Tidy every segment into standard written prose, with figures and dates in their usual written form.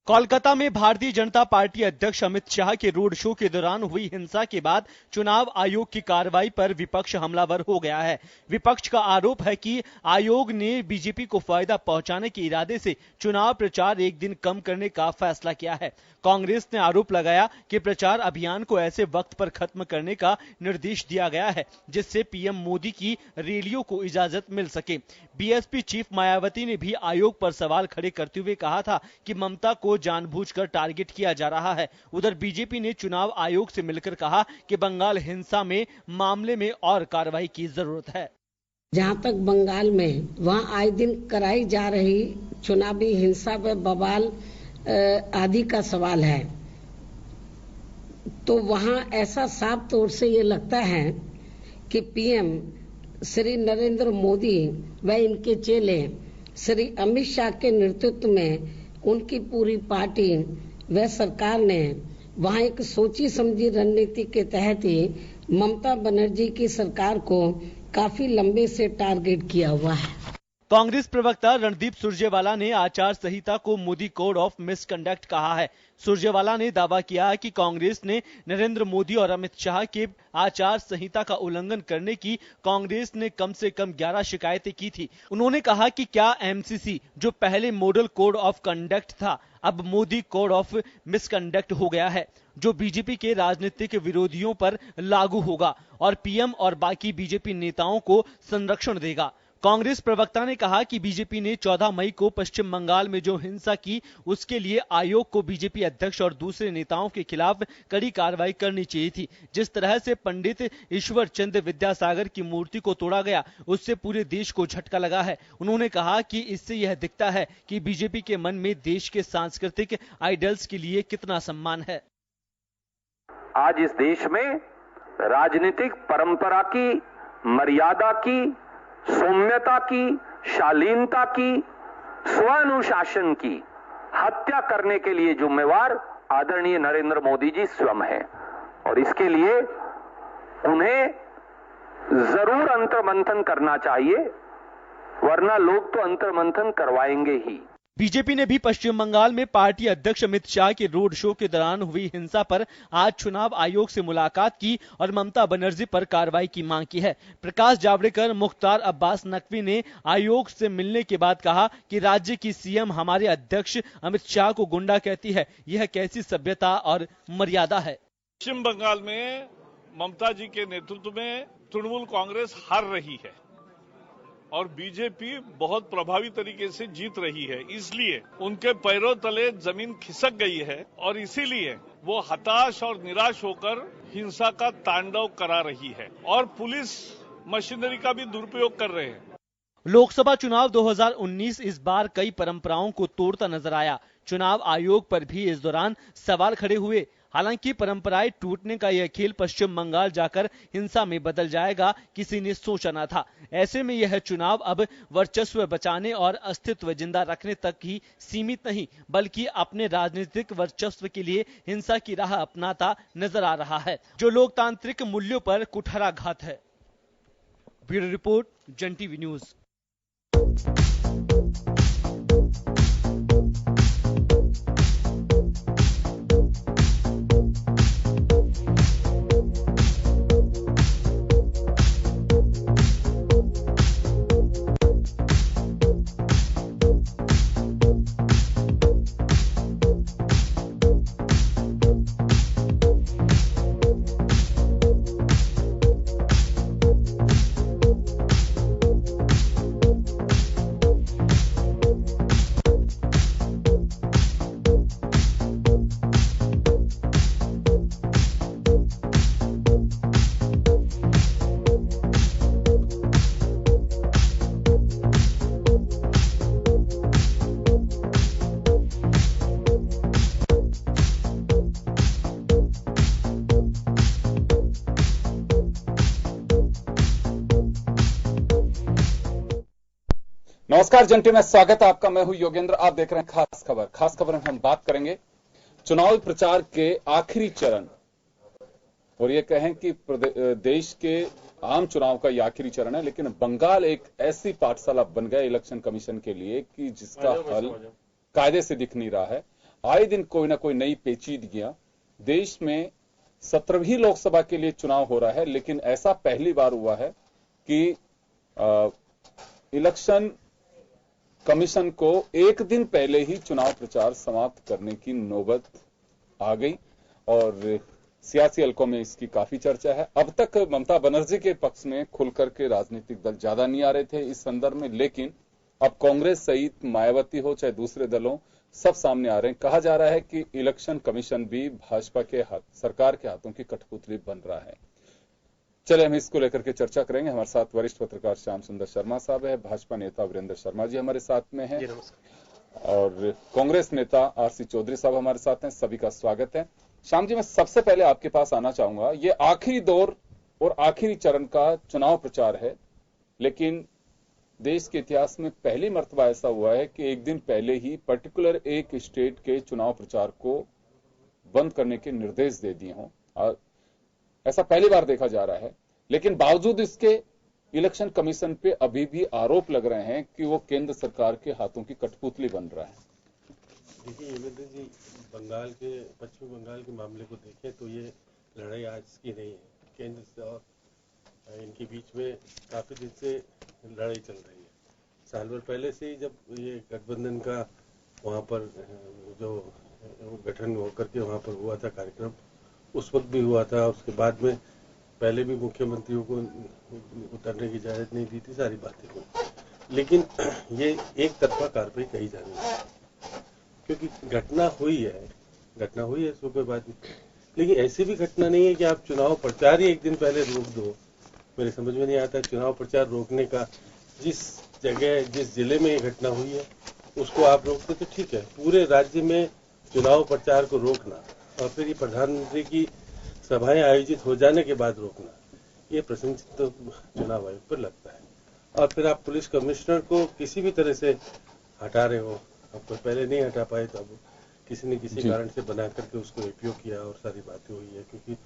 कोलकाता में भारतीय जनता पार्टी अध्यक्ष अमित शाह के रोड शो के दौरान हुई हिंसा के बाद चुनाव आयोग की कार्रवाई पर विपक्ष हमलावर हो गया है। विपक्ष का आरोप है कि आयोग ने बीजेपी को फायदा पहुंचाने के इरादे से चुनाव प्रचार एक दिन कम करने का फैसला किया है। कांग्रेस ने आरोप लगाया कि प्रचार अभियान को ऐसे वक्त पर खत्म करने का निर्देश दिया गया है जिससे पीएम मोदी की रैलियों को इजाजत मिल सके। बीएसपी चीफ मायावती ने भी आयोग पर सवाल खड़े करते हुए कहा था कि ममता को जानबूझकर टारगेट किया जा रहा है। उधर बीजेपी ने चुनाव आयोग से मिलकर कहा कि बंगाल हिंसा में मामले में और कार्रवाई की जरूरत है। जहां तक बंगाल में वहां आए दिन कराई जा रही चुनावी हिंसा व बवाल आदि का सवाल है, तो वहां ऐसा साफ तौर से ये लगता है कि पीएम श्री नरेंद्र मोदी व इनके चेले श्री अमित शाह के नेतृत्व में उनकी पूरी पार्टी व सरकार ने वहां एक सोची समझी रणनीति के तहत ही ममता बनर्जी की सरकार को काफी लंबे से टारगेट किया हुआ है। कांग्रेस प्रवक्ता रणदीप सुरजेवाला ने आचार संहिता को मोदी कोड ऑफ मिसकंडक्ट कहा है। सुरजेवाला ने दावा किया कि कांग्रेस ने नरेंद्र मोदी और अमित शाह के आचार संहिता का उल्लंघन करने की कांग्रेस ने कम से कम 11 शिकायतें की थी। उन्होंने कहा कि क्या एमसीसी जो पहले मॉडल कोड ऑफ कंडक्ट था अब मोदी कोड ऑफ मिसकंडक्ट हो गया है, जो बीजेपी के राजनीतिक विरोधियों पर लागू होगा और पीएम और बाकी बीजेपी नेताओं को संरक्षण देगा। कांग्रेस प्रवक्ता ने कहा कि बीजेपी ने 14 मई को पश्चिम बंगाल में जो हिंसा की उसके लिए आयोग को बीजेपी अध्यक्ष और दूसरे नेताओं के खिलाफ कड़ी कार्रवाई करनी चाहिए थी। जिस तरह से पंडित ईश्वर चंद्र विद्यासागर की मूर्ति को तोड़ा गया उससे पूरे देश को झटका लगा है। उन्होंने कहा कि इससे यह दिखता है कि बीजेपी के मन में देश के सांस्कृतिक आइडल्स के लिए कितना सम्मान है। आज इस देश में राजनीतिक परंपरा की, मर्यादा की, सौम्यता की, शालीनता की, स्वानुशासन की हत्या करने के लिए जिम्मेवार आदरणीय नरेंद्र मोदी जी स्वयं हैं और इसके लिए उन्हें जरूर अंतर्मंथन करना चाहिए, वरना लोग तो अंतर्मंथन करवाएंगे ही। बीजेपी ने भी पश्चिम बंगाल में पार्टी अध्यक्ष अमित शाह के रोड शो के दौरान हुई हिंसा पर आज चुनाव आयोग से मुलाकात की और ममता बनर्जी पर कार्रवाई की मांग की है। प्रकाश जावड़ेकर, मुख्तार अब्बास नकवी ने आयोग से मिलने के बाद कहा कि राज्य की सीएम हमारे अध्यक्ष अमित शाह को गुंडा कहती है, यह कैसी सभ्यता और मर्यादा है। पश्चिम बंगाल में ममता जी के नेतृत्व में तृणमूल कांग्रेस हार रही है और बीजेपी बहुत प्रभावी तरीके से जीत रही है, इसलिए उनके पैरों तले जमीन खिसक गई है और इसीलिए वो हताश और निराश होकर हिंसा का तांडव करा रही है और पुलिस मशीनरी का भी दुरुपयोग कर रहे हैं। लोकसभा चुनाव 2019 इस बार कई परंपराओं को तोड़ता नजर आया। चुनाव आयोग पर भी इस दौरान सवाल खड़े हुए। हालांकि परंपराएं टूटने का यह खेल पश्चिम बंगाल जाकर हिंसा में बदल जाएगा किसी ने सोचा न था। ऐसे में यह चुनाव अब वर्चस्व बचाने और अस्तित्व जिंदा रखने तक ही सीमित नहीं बल्कि अपने राजनीतिक वर्चस्व के लिए हिंसा की राह अपनाता नजर आ रहा है, जो लोकतांत्रिक मूल्यों पर कुठाराघात है। ब्यूरो रिपोर्ट, जन टीवी न्यूज। नमस्कार, जंटी में स्वागत है आपका। मैं हूं योगेंद्र। आप देख रहे हैं खास खबर। खास खबर में हम बात करेंगे चुनाव प्रचार के आखिरी चरण, और ये कहें कि देश के आम चुनाव का ये आखिरी चरण है, लेकिन बंगाल एक ऐसी पाठशाला बन गया इलेक्शन कमीशन के लिए कि जिसका हल कायदे से दिख नहीं रहा है। आए दिन कोई ना कोई नई पेचीदगियां। देश में 17वीं लोकसभा के लिए चुनाव हो रहा है, लेकिन ऐसा पहली बार हुआ है कि इलेक्शन कमीशन को एक दिन पहले ही चुनाव प्रचार समाप्त करने की नौबत आ गई और सियासी हलकों में इसकी काफी चर्चा है। अब तक ममता बनर्जी के पक्ष में खुलकर के राजनीतिक दल ज्यादा नहीं आ रहे थे इस संदर्भ में, लेकिन अब कांग्रेस सहित मायावती हो चाहे दूसरे दलों सब सामने आ रहे हैं। कहा जा रहा है कि इलेक्शन कमीशन भी भाजपा के हाथ, सरकार के हाथों की कठपुतली बन रहा है। चले हम इसको लेकर के चर्चा करेंगे। हमारे साथ वरिष्ठ पत्रकार श्याम सुंदर शर्मा साहब है, भाजपा नेता वीरेंद्र शर्मा जी हमारे साथ में हैं और कांग्रेस नेता आरसी चौधरी साहब हमारे साथ हैं। सभी का स्वागत है। श्याम जी, मैं सबसे पहले आपके पास आना चाहूंगा। ये आखिरी दौर और आखिरी चरण का चुनाव प्रचार है, लेकिन देश के इतिहास में पहली मर्तबा ऐसा हुआ है कि एक दिन पहले ही पर्टिकुलर एक स्टेट के चुनाव प्रचार को बंद करने के निर्देश दे दिए हों, और ऐसा पहली बार देखा जा रहा है। लेकिन बावजूद इसके इलेक्शन कमीशन पे अभी भी आरोप लग रहे हैं कि वो केंद्र सरकार के हाथों की कठपुतली बन रहा है। देखिए योगेंद्र जी, पश्चिम बंगाल के मामले को देखें तो ये लड़ाई आज की नहीं है। केंद्र से और इनके बीच में काफी दिन से लड़ाई चल रही है। साल भर पहले से ही जब ये गठबंधन का वहाँ पर जो गठन होकर के वहाँ पर हुआ था कार्यक्रम, उस वक्त भी हुआ था। उसके बाद में पहले भी मुख्यमंत्रियों को उतरने की इजाजत नहीं दी थी, सारी बातें हुई। लेकिन ये एक तरफा कार्रवाई कही जा रही है, क्योंकि घटना हुई है सो कोई बात नहीं। लेकिन ऐसी भी घटना नहीं है कि आप चुनाव प्रचार ही एक दिन पहले रोक दो। मेरे समझ में नहीं आता चुनाव प्रचार रोकने का। जिस जगह जिस जिले में ये घटना हुई है उसको आप रोकते तो ठीक है, पूरे राज्य में चुनाव प्रचार को रोकना और फिर ये प्रधानमंत्री की सभाएं आयोजित हो जाने के बाद रोकना, ये प्रशंसित तो चुनाव आयोग पर लगता है। और फिर आप पुलिस कमिश्नर को किसी भी तरह से हटा रहे हो। अब तो पहले नहीं हटा पाए तो अब किसी न किसी कारण से बना करके उसको उपयोग किया और सारी बातें हुई है। क्योंकि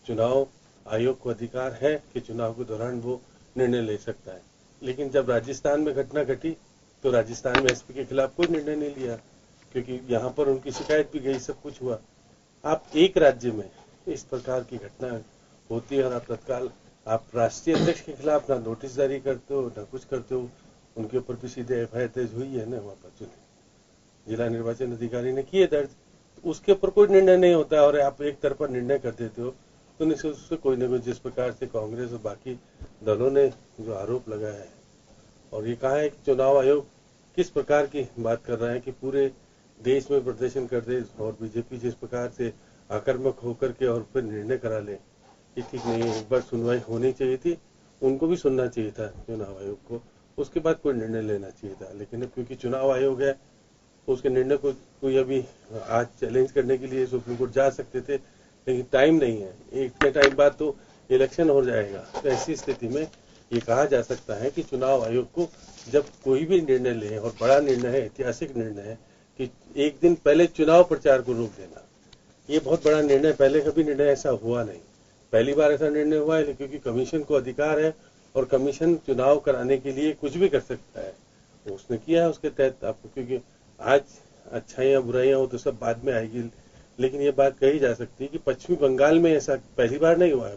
चुनाव आयोग को अधिकार है कि चुनाव के दौरान वो निर्णय ले सकता है। लेकिन जब राजस्थान में घटना घटी तो राजस्थान में एसपी के खिलाफ कोई निर्णय नहीं लिया, क्योंकि यहाँ पर उनकी शिकायत भी गई, सब कुछ हुआ। आप एक राज्य में इस प्रकार की घटना होती है और आप तत्काल आप राष्ट्रीय अध्यक्ष के खिलाफ ना नोटिस जारी करते हो ना कुछ करते हो। उनके ऊपर भी सीधे एफआईआर दर्ज हुई है ना, वहाँ पर जिला निर्वाचन अधिकारी ने किए दर्ज, उसके ऊपर कोई निर्णय नहीं होता और आप एक तरफा निर्णय कर देते हो। तो निश्चित रूप से कोई न कोई, जिस प्रकार से कांग्रेस और बाकी दलों ने जो आरोप लगाया है और ये कहा है कि चुनाव आयोग किस प्रकार की बात कर रहा है कि पूरे देश में प्रदर्शन कर दे और बीजेपी जिस प्रकार से आक्रामक होकर के और फिर निर्णय करा ले, ये ठीक नहीं है। एक बार सुनवाई होनी चाहिए थी, उनको भी सुनना चाहिए था चुनाव आयोग को, उसके बाद कोई निर्णय लेना चाहिए था। लेकिन क्योंकि चुनाव आयोग है, उसके निर्णय को कोई अभी आज चैलेंज करने के लिए सुप्रीम कोर्ट जा सकते थे, लेकिन टाइम नहीं है। इतने टाइम बाद तो इलेक्शन हो जाएगा। तो ऐसी स्थिति में ये कहा जा सकता है कि चुनाव आयोग को जब कोई भी निर्णय ले, और बड़ा निर्णय है, ऐतिहासिक निर्णय है कि एक दिन पहले चुनाव प्रचार को रोक देना, ये बहुत बड़ा निर्णय। पहले कभी निर्णय ऐसा हुआ नहीं, पहली बार ऐसा निर्णय हुआ है। क्योंकि कमीशन को अधिकार है और कमीशन चुनाव कराने के लिए कुछ भी कर सकता है, उसने किया है उसके तहत आपको। क्योंकि आज अच्छाइयाँ बुराइयाँ हो तो सब बाद में आएगी, लेकिन ये बात कही जा सकती है कि पश्चिमी बंगाल में ऐसा पहली बार नहीं हुआ है।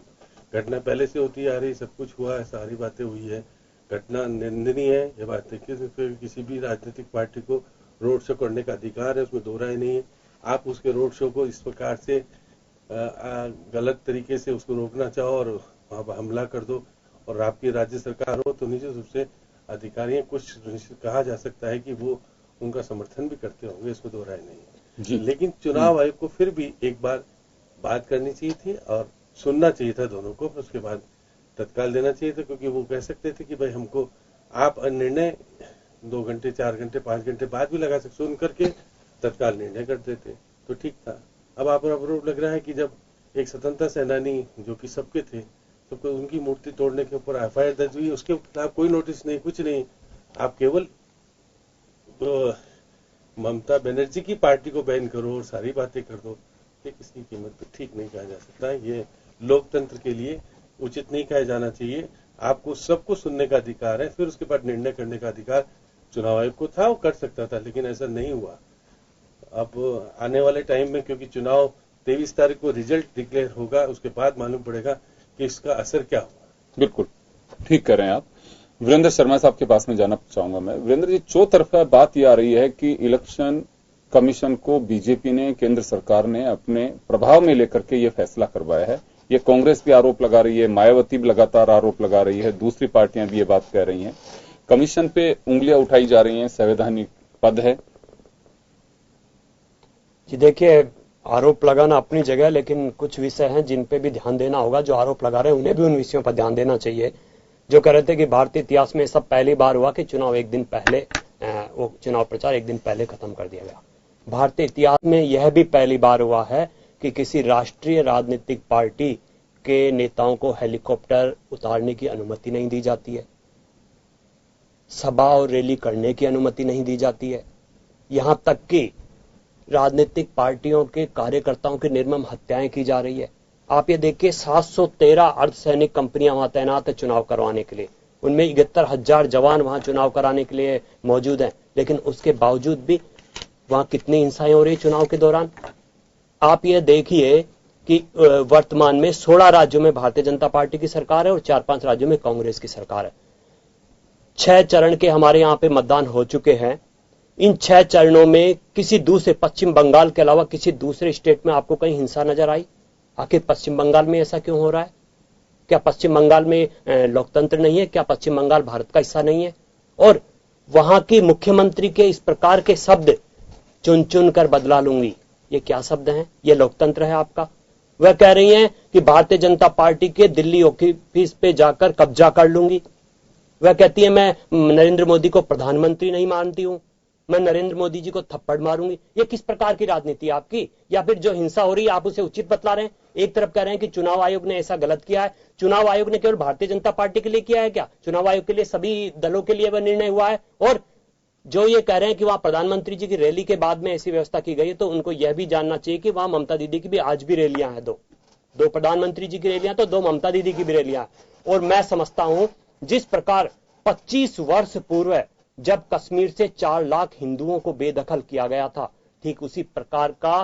घटना पहले से होती आ रही, सब कुछ हुआ है, सारी बातें हुई है। घटना निंदनीय है, ये बात है। किसी भी राजनीतिक पार्टी को रोड शो करने का अधिकार है, उसमें दो राय नहीं है। आप उसके रोड शो को इस प्रकार से गलत तरीके से उसको रोकना चाहो और वहाँ पर हमला कर दो और आपकी राज्य सरकार हो, तो निश्चित रूप से अधिकारियों कुछ कहा जा सकता है कि वो उनका समर्थन भी करते होंगे, इसमें दो राय नहीं है। लेकिन चुनाव आयोग को फिर भी एक बार बात करनी चाहिए थी और सुनना चाहिए था दोनों को, उसके बाद तत्काल देना चाहिए था। क्योंकि वो कह सकते थे कि भाई हमको आप निर्णय 2 घंटे 4 घंटे 5 घंटे बाद भी लगा सकते, सुन करके तत्काल निर्णय कर देते तो ठीक था। अब आप आरोप लग रहा है कि जब एक स्वतंत्रता सेनानी जो कि सबके थे, सबको उनकी मूर्ति तोड़ने के ऊपर एफआईआर दर्ज हुई, उसके खिलाफ कोई नोटिस नहीं, कुछ नहीं। आप केवल तो ममता बनर्जी की पार्टी को बैन करो और सारी बातें कर दो, ये किसी कीमत पर ठीक नहीं कहा जा सकता। ये लोकतंत्र के लिए उचित नहीं कहा जाना चाहिए। आपको सबको सुनने का अधिकार है, फिर उसके बाद निर्णय करने का अधिकार चुनाव आयोग को था, वो कर सकता था, लेकिन ऐसा नहीं हुआ। अब आने वाले टाइम में, क्योंकि चुनाव 23 तारीख को रिजल्ट डिक्लेयर होगा, उसके बाद मालूम पड़ेगा कि इसका असर क्या होगा। बिल्कुल ठीक कर रहे हैं आप। वीरेंद्र शर्मा साहब के पास में जाना चाहूंगा मैं। वीरेंद्र जी, चौतरफा बात यह आ रही है कि इलेक्शन कमीशन को बीजेपी ने, केंद्र सरकार ने अपने प्रभाव में लेकर के ये फैसला करवाया है। ये कांग्रेस भी आरोप लगा रही है, मायावती भी लगातार आरोप लगा रही है, दूसरी पार्टियां भी ये बात कह रही हैं। कमीशन पे उंगलियां उठाई जा रही हैं, संवैधानिक पद है। जी देखिए, आरोप लगाना अपनी जगह, लेकिन कुछ विषय हैं जिन पे भी ध्यान देना होगा। जो आरोप लगा रहे हैं उन्हें भी उन विषयों पर ध्यान देना चाहिए। जो कह रहे थे कि भारतीय इतिहास में सब पहली बार हुआ कि चुनाव एक दिन पहले, वो चुनाव प्रचार एक दिन पहले खत्म कर दिया गया। भारतीय इतिहास में यह भी पहली बार हुआ है कि किसी राष्ट्रीय राजनीतिक पार्टी के नेताओं को हेलीकॉप्टर उतारने की अनुमति नहीं दी जाती है, सभा और रैली करने की अनुमति नहीं दी जाती है, यहां तक कि राजनीतिक पार्टियों के कार्यकर्ताओं की निर्मम हत्याएं की जा रही है। आप ये देखिए, 713 अर्धसैनिक कंपनियां वहां तैनात है चुनाव करवाने के लिए, उनमें 71,000 जवान वहां चुनाव कराने के लिए मौजूद हैं, लेकिन उसके बावजूद भी वहां कितनी हिंसाएं हो रही चुनाव के दौरान। आप ये देखिए कि वर्तमान में 16 राज्यों में भारतीय जनता पार्टी की सरकार है और 4-5 राज्यों में कांग्रेस की सरकार है। 6 चरण के हमारे यहां पे मतदान हो चुके हैं। इन 6 चरणों में किसी दूसरे, पश्चिम बंगाल के अलावा किसी दूसरे स्टेट में आपको कहीं हिंसा नजर आई? आखिर पश्चिम बंगाल में ऐसा क्यों हो रहा है? क्या पश्चिम बंगाल में लोकतंत्र नहीं है? क्या पश्चिम बंगाल भारत का हिस्सा नहीं है? और वहां की मुख्यमंत्री के इस प्रकार के शब्द, चुन चुन कर बदला लूंगी, ये क्या शब्द हैं? ये लोकतंत्र है आपका? वह कह रही हैं कि भारतीय जनता पार्टी के दिल्ली ऑफिस पे जाकर कब्जा कर लूंगी। वह कहती है मैं नरेंद्र मोदी को प्रधानमंत्री नहीं मानती हूं, मैं नरेंद्र मोदी जी को थप्पड़ मारूंगी। ये किस प्रकार की राजनीति है आपकी? या फिर जो हिंसा हो रही है आप उसे उचित बतला रहे हैं? एक तरफ कह रहे हैं कि चुनाव आयोग ने ऐसा गलत किया है। चुनाव आयोग ने केवल भारतीय जनता पार्टी के लिए किया है क्या? चुनाव आयोग के लिए सभी दलों के लिए वह निर्णय हुआ है। और जो ये कह रहे हैं कि वहां प्रधानमंत्री जी की रैली के बाद में ऐसी व्यवस्था की गई है, तो उनको यह भी जानना चाहिए कि वहां ममता दीदी की भी आज भी रैलियां हैं, दो प्रधानमंत्री जी की रैलियां तो 2 ममता दीदी की भी रैलियां। और मैं समझता हूं जिस प्रकार 25 वर्ष पूर्व जब कश्मीर से 4 लाख हिंदुओं को बेदखल किया गया था, ठीक उसी प्रकार का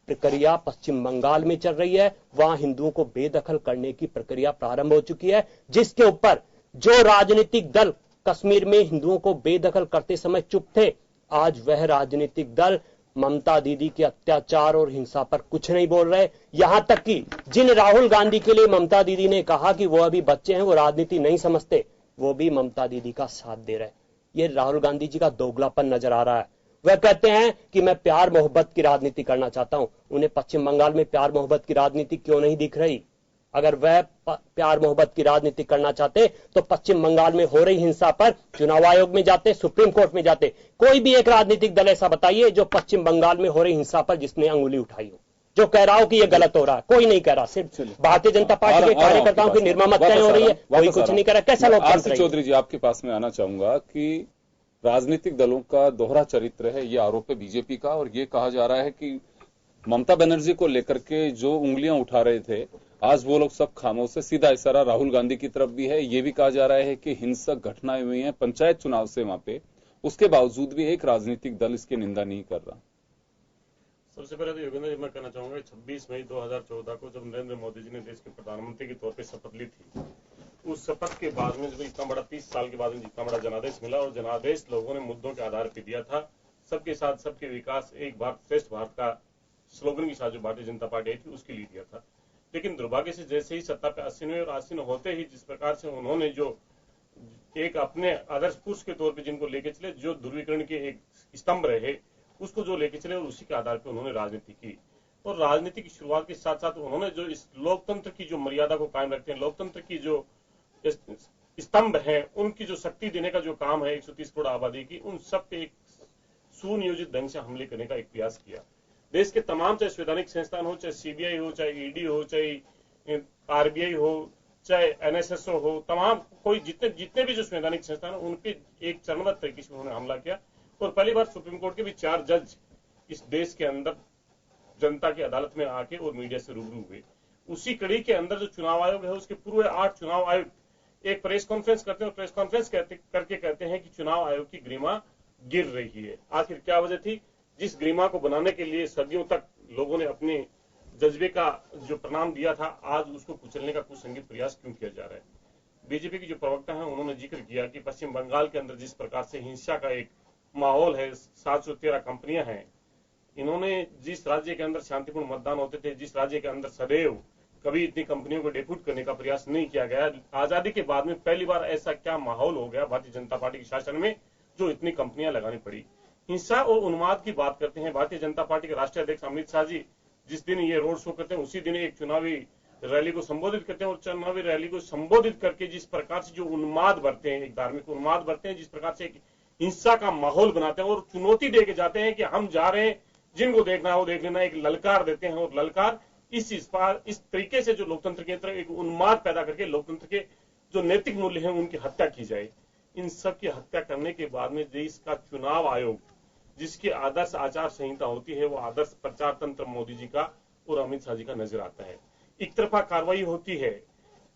प्रक्रिया पश्चिम बंगाल में चल रही है। वहां हिंदुओं को बेदखल करने की प्रक्रिया प्रारंभ हो चुकी है, जिसके ऊपर जो राजनीतिक दल कश्मीर में हिंदुओं को बेदखल करते समय चुप थे, आज वह राजनीतिक दल ममता दीदी के अत्याचार और हिंसा पर कुछ नहीं बोल रहे। यहां तक कि जिन राहुल गांधी के लिए ममता दीदी ने कहा कि वो अभी बच्चे हैं, वो राजनीति नहीं समझते, वो भी ममता दीदी का साथ दे रहे। ये राहुल गांधी जी का दोगलापन नजर आ रहा है। वह कहते हैं कि मैं प्यार मोहब्बत की राजनीति करना चाहता हूं। उन्हें पश्चिम बंगाल में प्यार मोहब्बत की राजनीति क्यों नहीं दिख रही? अगर वह प्यार मोहब्बत की राजनीति करना चाहते तो पश्चिम बंगाल में हो रही हिंसा पर चुनाव आयोग में जाते, सुप्रीम कोर्ट में जाते। कोई भी एक राजनीतिक दल ऐसा बताइए जो पश्चिम बंगाल में हो रही हिंसा पर जिसने अंगुली उठाई हो, जो कह रहा हो कि ये गलत हो रहा है। कोई नहीं कह रहा, सिर्फ भारतीय जनता पार्टी के कार्यकर्ताओं की निर्मम हत्याएं हो रही है, कोई कुछ नहीं कर रहा। कैसा लोकतंत्र है? चौधरी जी, आपके पास में आना चाहूंगा कि राजनीतिक दलों का दोहरा चरित्र है, ये आरोप है बीजेपी का, और ये कहा जा रहा है कि ममता बनर्जी को लेकर के जो उंगलियां उठा रहे थे, आज वो लोग सब खामोश है। सीधा इशारा राहुल गांधी की तरफ भी है। ये भी कहा जा रहा है कि हिंसक घटनाएं हुई हैं पंचायत चुनाव से वहां पे, उसके बावजूद भी एक राजनीतिक दल इसकी निंदा नहीं कर रहा। सबसे पहले तो योगेंद्र जी मैं कहना चाहूंगा 26 मई 2014 को जब नरेंद्र मोदी जी ने देश के प्रधानमंत्री के तौर पर शपथ ली थी, उस शपथ के बाद में जब इतना बड़ा 30 साल के बाद में जितना बड़ा जनादेश मिला, और जनादेश लोगों ने मुद्दों के आधार पर दिया था, सबके साथ सबके विकास, एक भारत श्रेष्ठ भारत का स्लोगन के साथ जो भारतीय जनता पार्टी आई थी उसके लिए दिया था। लेकिन दुर्भाग्य से जैसे ही सत्ता पे आसीन हुए और आसीन होते ही जिस प्रकार से उन्होंने जो एक अपने आदर्श पुरुष के तौर पे जिनको लेके चले, जो ध्रुवीकरण के एक स्तंभ रहे, उसको जो लेके चले और उसी के आधार पे उन्होंने राजनीति की। और राजनीति की शुरुआत के साथ साथ उन्होंने जो इस लोकतंत्र की जो मर्यादा को कायम रखते हैं, लोकतंत्र की जो स्तंभ है, उनकी जो शक्ति देने का जो काम है 130 करोड़ आबादी की, उन सब पे एक सुनियोजित ढंग से हमले करने का एक प्रयास किया। देश के तमाम, चाहे संवैधानिक संस्थान हो, चाहे सीबीआई हो, चाहे ईडी हो, चाहे आरबीआई हो, चाहे एनएसएस हो, तमाम कोई जितने भी जो संवैधानिक संस्थान है, उनके एक चरणबद्ध तरीके से उन्होंने हमला किया। और पहली बार सुप्रीम कोर्ट के भी 4 जज इस देश के अंदर जनता की अदालत में आके और मीडिया से रूबरू हुए। उसी कड़ी के अंदर जो चुनाव आयोग है, उसके पूर्व 8 चुनाव आयोग एक प्रेस कॉन्फ्रेंस करते हैं और प्रेस कॉन्फ्रेंस करके कहते हैं कि चुनाव आयोग की गरिमा गिर रही है। आखिर क्या वजह थी? जिस गरिमा को बनाने के लिए सदियों तक लोगों ने अपने जज्बे का जो प्रणाम दिया था, आज उसको कुचलने का कुछ संगीत प्रयास क्यों किया जा रहा है। बीजेपी की जो प्रवक्ता है उन्होंने जिक्र किया कि पश्चिम बंगाल के अंदर जिस प्रकार से हिंसा का एक माहौल है, 713 कंपनियां हैं, इन्होंने जिस राज्य के अंदर शांतिपूर्ण मतदान होते थे, जिस राज्य के अंदर सदैव कभी इतनी कंपनियों को डेप्यूट करने का प्रयास नहीं किया गया, आजादी के बाद में पहली बार ऐसा क्या माहौल हो गया भारतीय जनता पार्टी के शासन में जो इतनी कंपनियां लगानी पड़ी। हिंसा और उन्माद की बात करते हैं भारतीय जनता पार्टी के राष्ट्रीय अध्यक्ष अमित शाह जी, जिस दिन ये रोड शो करते हैं उसी दिन एक चुनावी रैली को संबोधित करते हैं, और चुनावी रैली को संबोधित करके जिस प्रकार से जो उन्माद भरते हैं, एक धार्मिक उन्माद भरते हैं, जिस प्रकार से एक हिंसा का माहौल बनाते हैं और चुनौती दे के जाते हैं कि हम जा रहे हैं, जिनको देखना है वो देख लेना, एक ललकार देते हैं। और ललकार इस तरीके से जो लोकतंत्र के अंदर एक उन्माद पैदा करके लोकतंत्र के जो नैतिक मूल्य हैं उनकी हत्या की जाए। इन सब की हत्या करने के बाद में देश का चुनाव आयोग, जिसकी आदर्श आचार संहिता होती है, वो आदर्श प्रचार तंत्र मोदी जी का और अमित शाह जी का नजर आता है। एक तरफा कार्रवाई होती है।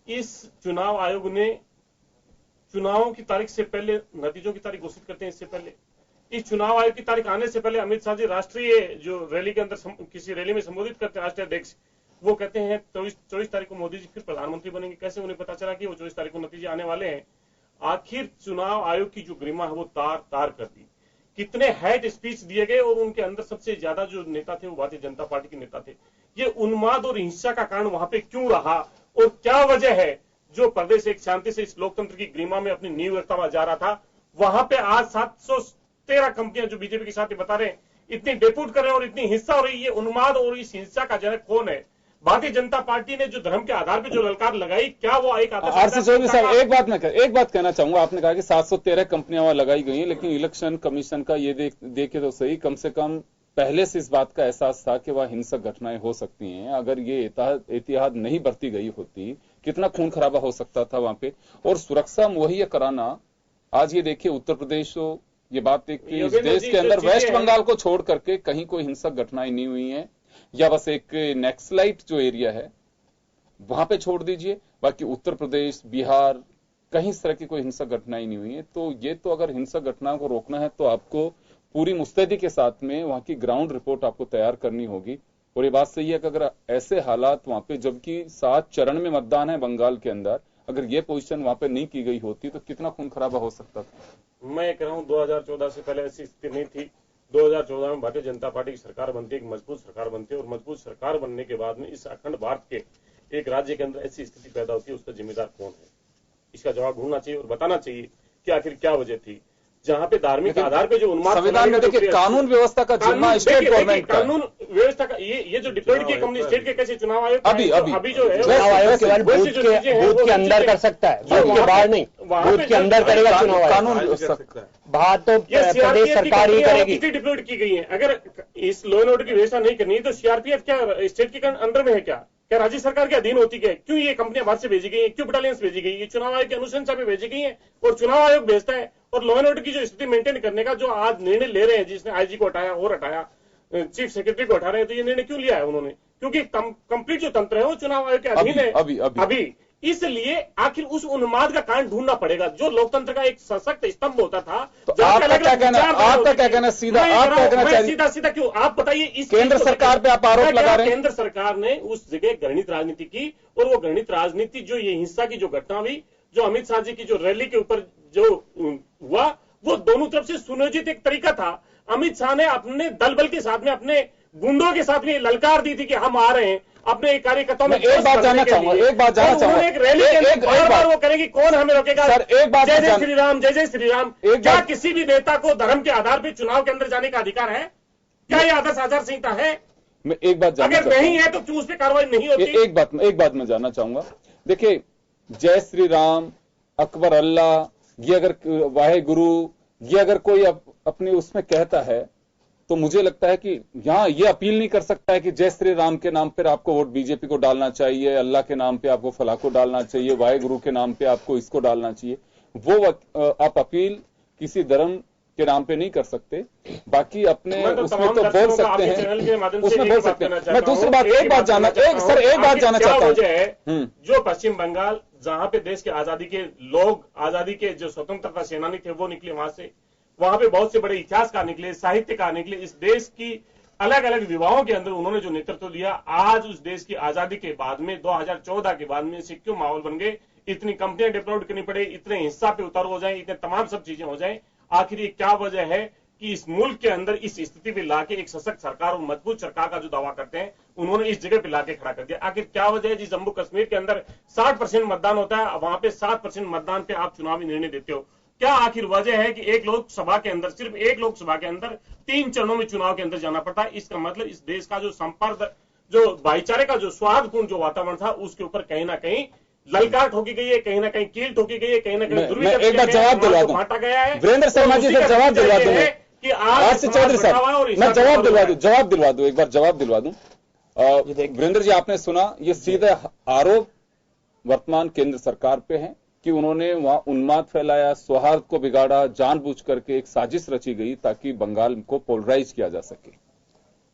इस चुनाव आयोग ने चुनावों की तारीख से पहले नतीजों की तारीख घोषित करते हैं। इससे पहले इस चुनाव आयोग की तारीख आने से पहले अमित शाह जी राष्ट्रीय जो रैली के अंदर किसी रैली में संबोधित करते हैं, राष्ट्रीय अध्यक्ष वो कहते हैं 24 तारीख को मोदी जी फिर प्रधानमंत्री बनेंगे। कैसे उन्हें पता चला कि वो 24 तारीख को नतीजे आने वाले हैं। आखिर चुनाव आयोग की जो गरिमा है वो तार कर दी। कितने हेट स्पीच दिए गए और उनके अंदर सबसे ज्यादा जो नेता थे वो भारतीय जनता पार्टी के नेता थे। ये उन्माद और हिंसा का कारण वहां पे क्यों रहा और क्या वजह है जो प्रदेश एक शांति से इस लोकतंत्र की गरिमा में अपनी नींव रखता जा रहा था, वहां पे आज 713 कंपनियां जो बीजेपी के साथ बता रहे हैं इतनी डेप्यूट कर रहे हैं और इतनी हिंसा हो रही है। उन्माद और इस हिंसा का जनक कौन है? भारतीय जनता पार्टी ने जो धर्म के आधार पर जो ललकार लगाई, क्या वो एक आरसी चौधरी साहब एक बात कहना चाहूंगा। आपने कहा कि 713 कंपनियां वहां लगाई गई हैं, लेकिन इलेक्शन कमीशन का ये देखे तो सही, कम से कम पहले से इस बात का एहसास था कि वह हिंसक घटनाएं हो सकती हैं। अगर ये एहतियात नहीं बरती गई होती, कितना खून खराबा हो सकता था वहां पे। और सुरक्षा मुहैया कराना, आज ये देखिए उत्तर प्रदेश हो, ये बात एक इस देश के अंदर वेस्ट बंगाल को छोड़ करके कहीं कोई हिंसक घटनाएं नहीं हुई है, या बस एक नक्सलाइट जो एरिया है वहां पे छोड़ दीजिए, बाकी उत्तर प्रदेश, बिहार कहीं इस तरह की कोई हिंसक घटनाएं नहीं हुई है। तो ये तो अगर हिंसक घटनाओं को रोकना है तो आपको पूरी मुस्तैदी के साथ में वहां की ग्राउंड रिपोर्ट आपको तैयार करनी होगी। और ये बात सही है कि अगर ऐसे हालात वहां पे, जबकि 7 चरण में मतदान है बंगाल के अंदर, अगर ये पोजीशन वहां पे नहीं की गई होती तो कितना खून खराबा हो सकता था। मैं कह रहा हूं 2014 से पहले ऐसी स्थिति नहीं थी। 2014 में भारतीय जनता पार्टी की सरकार बनती है, एक मजबूत सरकार बनती है, और मजबूत सरकार बनने के बाद में इस अखंड भारत के एक राज्य के अंदर ऐसी स्थिति पैदा होती है, उसका जिम्मेदार कौन है? इसका जवाब ढूंढना चाहिए और बताना चाहिए कि आखिर क्या वजह थी। जहां पे धार्मिक आधार पे जो उन्माद, संविधान में देखिए कानून व्यवस्था का जिम्मा स्टेट गवर्नमेंट का, कानून व्यवस्था का ये जो डिप्लोइड की कंपनी स्टेट के कैसे चुनाव आयोग अभी जो है चुनाव आयोग केवल बूथ के अंदर कर सकता है, बूथ के बाहर नहीं, बूथ के अंदर करेगा चुनाव आयोग। कानून बाहर तो प्रदेश सरकार ही करेगी। डिप्लोइड की गई है। अगर इस लॉ एंड ऑर्डर की व्यवस्था नहीं करनी तो सीआरपीएफ क्या स्टेट के अंदर में है? क्या राज्य सरकार के अधीन होती है? क्यों ये कंपनियां बाहर से भेजी गई है? क्यों बटालियंस भेजी गई है? चुनाव आयोग की अनुशंसा में भेजी गई है और चुनाव आयोग भेजता है। और लॉ एंड ऑर्डर की जो स्थिति मेंटेन करने का जो आज निर्णय ले रहे हैं, जिसने आईजी को हटाया और हटाया, चीफ सेक्रेटरी को हटा रहे हैं, तो ये निर्णय क्यों लिया है उन्होंने? क्योंकि कंप्लीट जो तंत्र है वो चुनाव आयोग के अधीन है अभी। इसलिए आखिर उस उन्माद का कारण ढूंढना पड़ेगा जो लोकतंत्र का एक सशक्त स्तंभ होता था। तो आपका क्या कहना सीधा आप क्या कहना चाहिए? सीधा क्यों आप बताइए? इस केंद्र सरकार पे आप आरोप लगा रहे हैं। केंद्र सरकार ने उस जगह घृणित राजनीति की, और वो घृणित राजनीति जो ये हिंसा की जो घटना हुई, जो अमित शाह जी की जो रैली के ऊपर जो हुआ, वो दोनों तरफ से सुनियोजित एक तरीका था। अमित शाह ने अपने दल बल के साथ में, अपने गुंडों के साथ में ललकार दी थी कि हम आ रहे हैं, अपने कार्यकर्ताओं में एक बात जानना चाहूंगा, एक रैली के बार वो करेंगे कौन हमें रोकेगा? सर एक बात, जय जय श्री राम, जय जय श्री राम। क्या किसी भी नेता को धर्म के आधार पर चुनाव के अंदर जाने का अधिकार है? क्या ये आदर्श आचार संहिता है? मैं एक बात अगर नहीं है तो क्यों उस पर कार्रवाई नहीं होती? एक बात मैं जानना चाहूंगा। देखिए, जय श्री राम, अकबर अल्लाह, ये अगर वाहे गुरु, ये अगर कोई अपने उसमें कहता है तो मुझे लगता है कि यहां ये अपील नहीं कर सकता है कि जय श्री राम के नाम पर आपको वोट बीजेपी को डालना चाहिए, अल्लाह के नाम पे आपको फलाह को डालना चाहिए, वाहे गुरु के नाम पे आपको इसको डालना चाहिए। वो आप अपील किसी धर्म के नाम पे नहीं कर सकते। बाकी अपने उसमें तो बोल सकते हैं, उसमें बोल सकते हैं। मैं दूसरी बात एक बात जानना चाहता हूं। जो पश्चिम बंगाल, जहां पे देश के आजादी के लोग, आजादी के जो स्वतंत्रता सेनानी थे वो निकले वहां से, वहां पे बहुत से बड़े इतिहासकार निकले, साहित्यकार निकले। इस देश की अलग अलग विभागों के अंदर उन्होंने जो नेतृत्व दिया, आज उस देश की आजादी के बाद में 2014 के बाद में से क्यों माहौल बन गए, इतनी कंपनियां डेवलप करनी पड़े, इतने हिंसा पे उतारू हो जाए, इतने तमाम सब चीजें हो जाए, आखिर ये क्या वजह है कि इस मुल्क के अंदर इस स्थिति पे लाके एक सशक्त सरकार और मजबूत सरकार का जो दावा करते हैं उन्होंने इस जगह पे लाके खड़ा कर दिया। आखिर क्या वजह है जी? जम्मू कश्मीर के अंदर 60% मतदान होता है, वहां पे 7% मतदान पे आप चुनावी निर्णय देते हो। क्या आखिर वजह है कि एक लोकसभा के अंदर, सिर्फ एक लोकसभा के अंदर 3 चरणों में चुनाव के अंदर जाना पड़ता है? इसका मतलब इस देश का जो संपर्क, जो भाईचारे का जो सौहार्दपूर्ण जो वातावरण था, उसके ऊपर कहीं ना कहीं ललकार ठोकी गई है, कहीं ना कहीं कील ठोकी गई है, कहीं ना कहीं एक बार जवाब दिलवा दूं, बांटा गया है। वीरेंद्र शर्मा जी से जवाब दिलवा दूं कि आज से चौधरी साहब, मैं जवाब दिलवा दूं, एक बार जवाब दिलवा दूं। वीरेंद्र जी, आपने सुना, ये सीधे आरोप वर्तमान केंद्र सरकार पे है कि उन्होंने वहां उन्माद फैलाया, सौहार्द को बिगाड़ा, जानबूझ करके एक साजिश रची गई ताकि बंगाल को पोलराइज किया जा सके।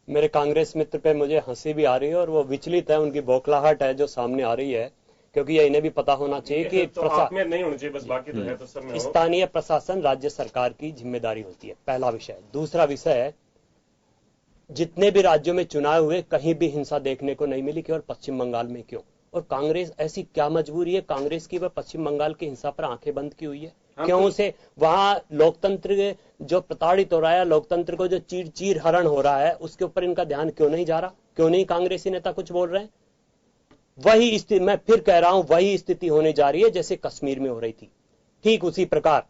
मेरे कांग्रेस मित्र पे मुझे हंसी भी आ रही है और वो विचलित है, उनकी बौखलाहट है जो सामने आ रही है, क्योंकि ये इन्हें भी पता होना चाहिए कि तो आप में नहीं होना चाहिए, बस बाकी तो है तो सब में हो। स्थानीय प्रशासन राज्य सरकार की जिम्मेदारी होती है, पहला विषय। दूसरा विषय है, जितने भी राज्यों में चुनाव हुए कहीं भी हिंसा देखने को नहीं मिली, केवल पश्चिम बंगाल में क्यों? और कांग्रेस, ऐसी क्या मजबूरी है कांग्रेस की वह पश्चिम बंगाल की हिंसा पर आंखें बंद की हुई है? क्यों उसे वहां लोकतंत्र जो प्रताड़ित हो रहा है, लोकतंत्र को जो चीर हरण हो रहा है, उसके ऊपर इनका ध्यान क्यों नहीं जा रहा? क्यों नहीं कांग्रेसी नेता कुछ बोल रहे हैं? वही स्थिति, मैं फिर कह रहा हूं, वही स्थिति होने जा रही है जैसे कश्मीर में हो रही थी। ठीक उसी प्रकार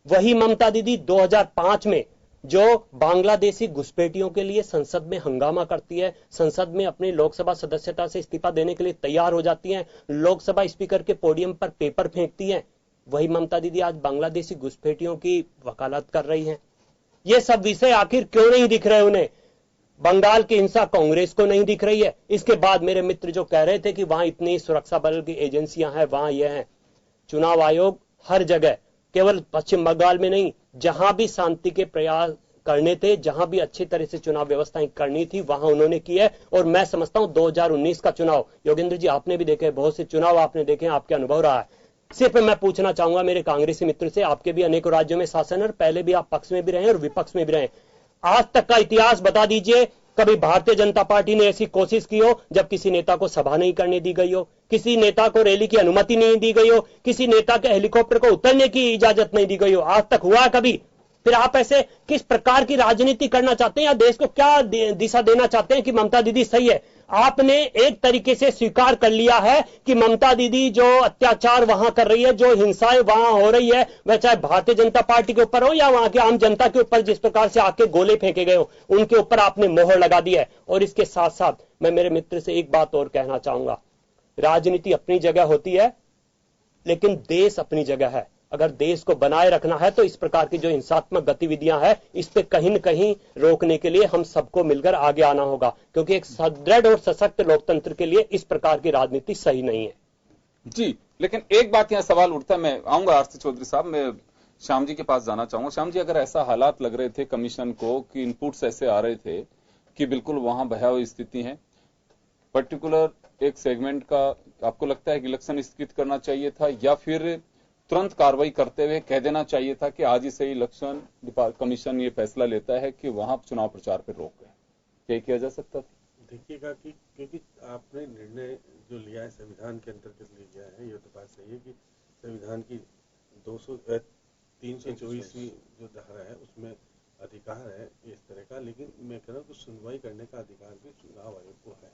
वही ममता दीदी 2005 में जो बांग्लादेशी घुसपैठियों के लिए संसद में हंगामा करती है, संसद में अपनी लोकसभा सदस्यता से इस्तीफा देने के लिए तैयार हो जाती हैं, लोकसभा स्पीकर के पोडियम पर पेपर फेंकती हैं, वही ममता दीदी आज बांग्लादेशी घुसपैठियों की वकालत कर रही हैं। ये सब विषय आखिर क्यों नहीं दिख रहे उन्हें? बंगाल की हिंसा कांग्रेस को नहीं दिख रही है। इसके बाद मेरे मित्र जो कह रहे थे कि वहां इतनी सुरक्षा बल की एजेंसियां हैं, वहां ये हैं, चुनाव आयोग हर जगह, केवल पश्चिम बंगाल में नहीं, जहां भी शांति के प्रयास करने थे, जहां भी अच्छी तरह से चुनाव व्यवस्थाएं करनी थी, वहां उन्होंने की है। और मैं समझता हूं 2019 का चुनाव, योगेंद्र जी आपने भी देखे, बहुत से चुनाव आपने देखे, आपके अनुभव रहा है। सिर्फ मैं पूछना चाहूंगा मेरे कांग्रेसी मित्र से, आपके भी अनेकों राज्यों में शासन है, पहले भी आप पक्ष में भी रहे और विपक्ष में भी रहे, आज तक का इतिहास बता दीजिए, कभी भारतीय जनता पार्टी ने ऐसी कोशिश की हो जब किसी नेता को सभा नहीं करने दी गई हो, किसी नेता को रैली की अनुमति नहीं दी गई हो, किसी नेता के हेलीकॉप्टर को उतरने की इजाजत नहीं दी गई हो? आज तक हुआ कभी? फिर आप ऐसे किस प्रकार की राजनीति करना चाहते हैं या देश को क्या दिशा देना चाहते हैं कि ममता दीदी सही है? आपने एक तरीके से स्वीकार कर लिया है कि ममता दीदी जो अत्याचार वहां कर रही है, जो हिंसाएं वहां हो रही है, वह चाहे भारतीय जनता पार्टी के ऊपर हो या वहां की आम जनता के ऊपर जिस प्रकार से आके गोले फेंके गए हो, उनके ऊपर आपने मोहर लगा दी है। और इसके साथ साथ मैं मेरे मित्र से एक बात और कहना चाहूंगा, राजनीति अपनी जगह होती है लेकिन देश अपनी जगह है। अगर देश को बनाए रखना है तो इस प्रकार की जो हिंसात्मक गतिविधियां हैं, इस पे कहीं न कहीं रोकने के लिए हम सबको मिलकर आगे आना होगा, क्योंकि एक सुदृढ़ और सशक्त लोकतंत्र के लिए इस प्रकार की राजनीति सही नहीं है। जी, लेकिन एक बात यहां सवाल उठता है, मैं आऊंगा आरसी चौधरी साहब, मैं श्याम जी के पास जाना चाहूंगा। श्याम जी, अगर ऐसा हालात लग रहे थे कमीशन को कि इनपुट्स ऐसे आ रहे थे कि बिल्कुल वहां भयावह स्थिति है, पर्टिकुलर एक सेगमेंट का, आपको लगता है कि इलेक्शन स्थगित करना चाहिए था या फिर तुरंत कार्रवाई करते हुए कह देना चाहिए था कि आज ही से इलेक्शन कमीशन ये फैसला लेता है कि वहां चुनाव प्रचार पर रोक है? क्या किया जा सकता था? देखिएगा कि क्योंकि आपने निर्णय जो लिया है संविधान के अंतर्गत लिया है, ये तो बात सही है कि संविधान की 324वीं जो धारा है उसमें अधिकार है इस तरह का, लेकिन मैं कह रहा हूँ कि सुनवाई करने का अधिकार भी चुनाव आयोग को है।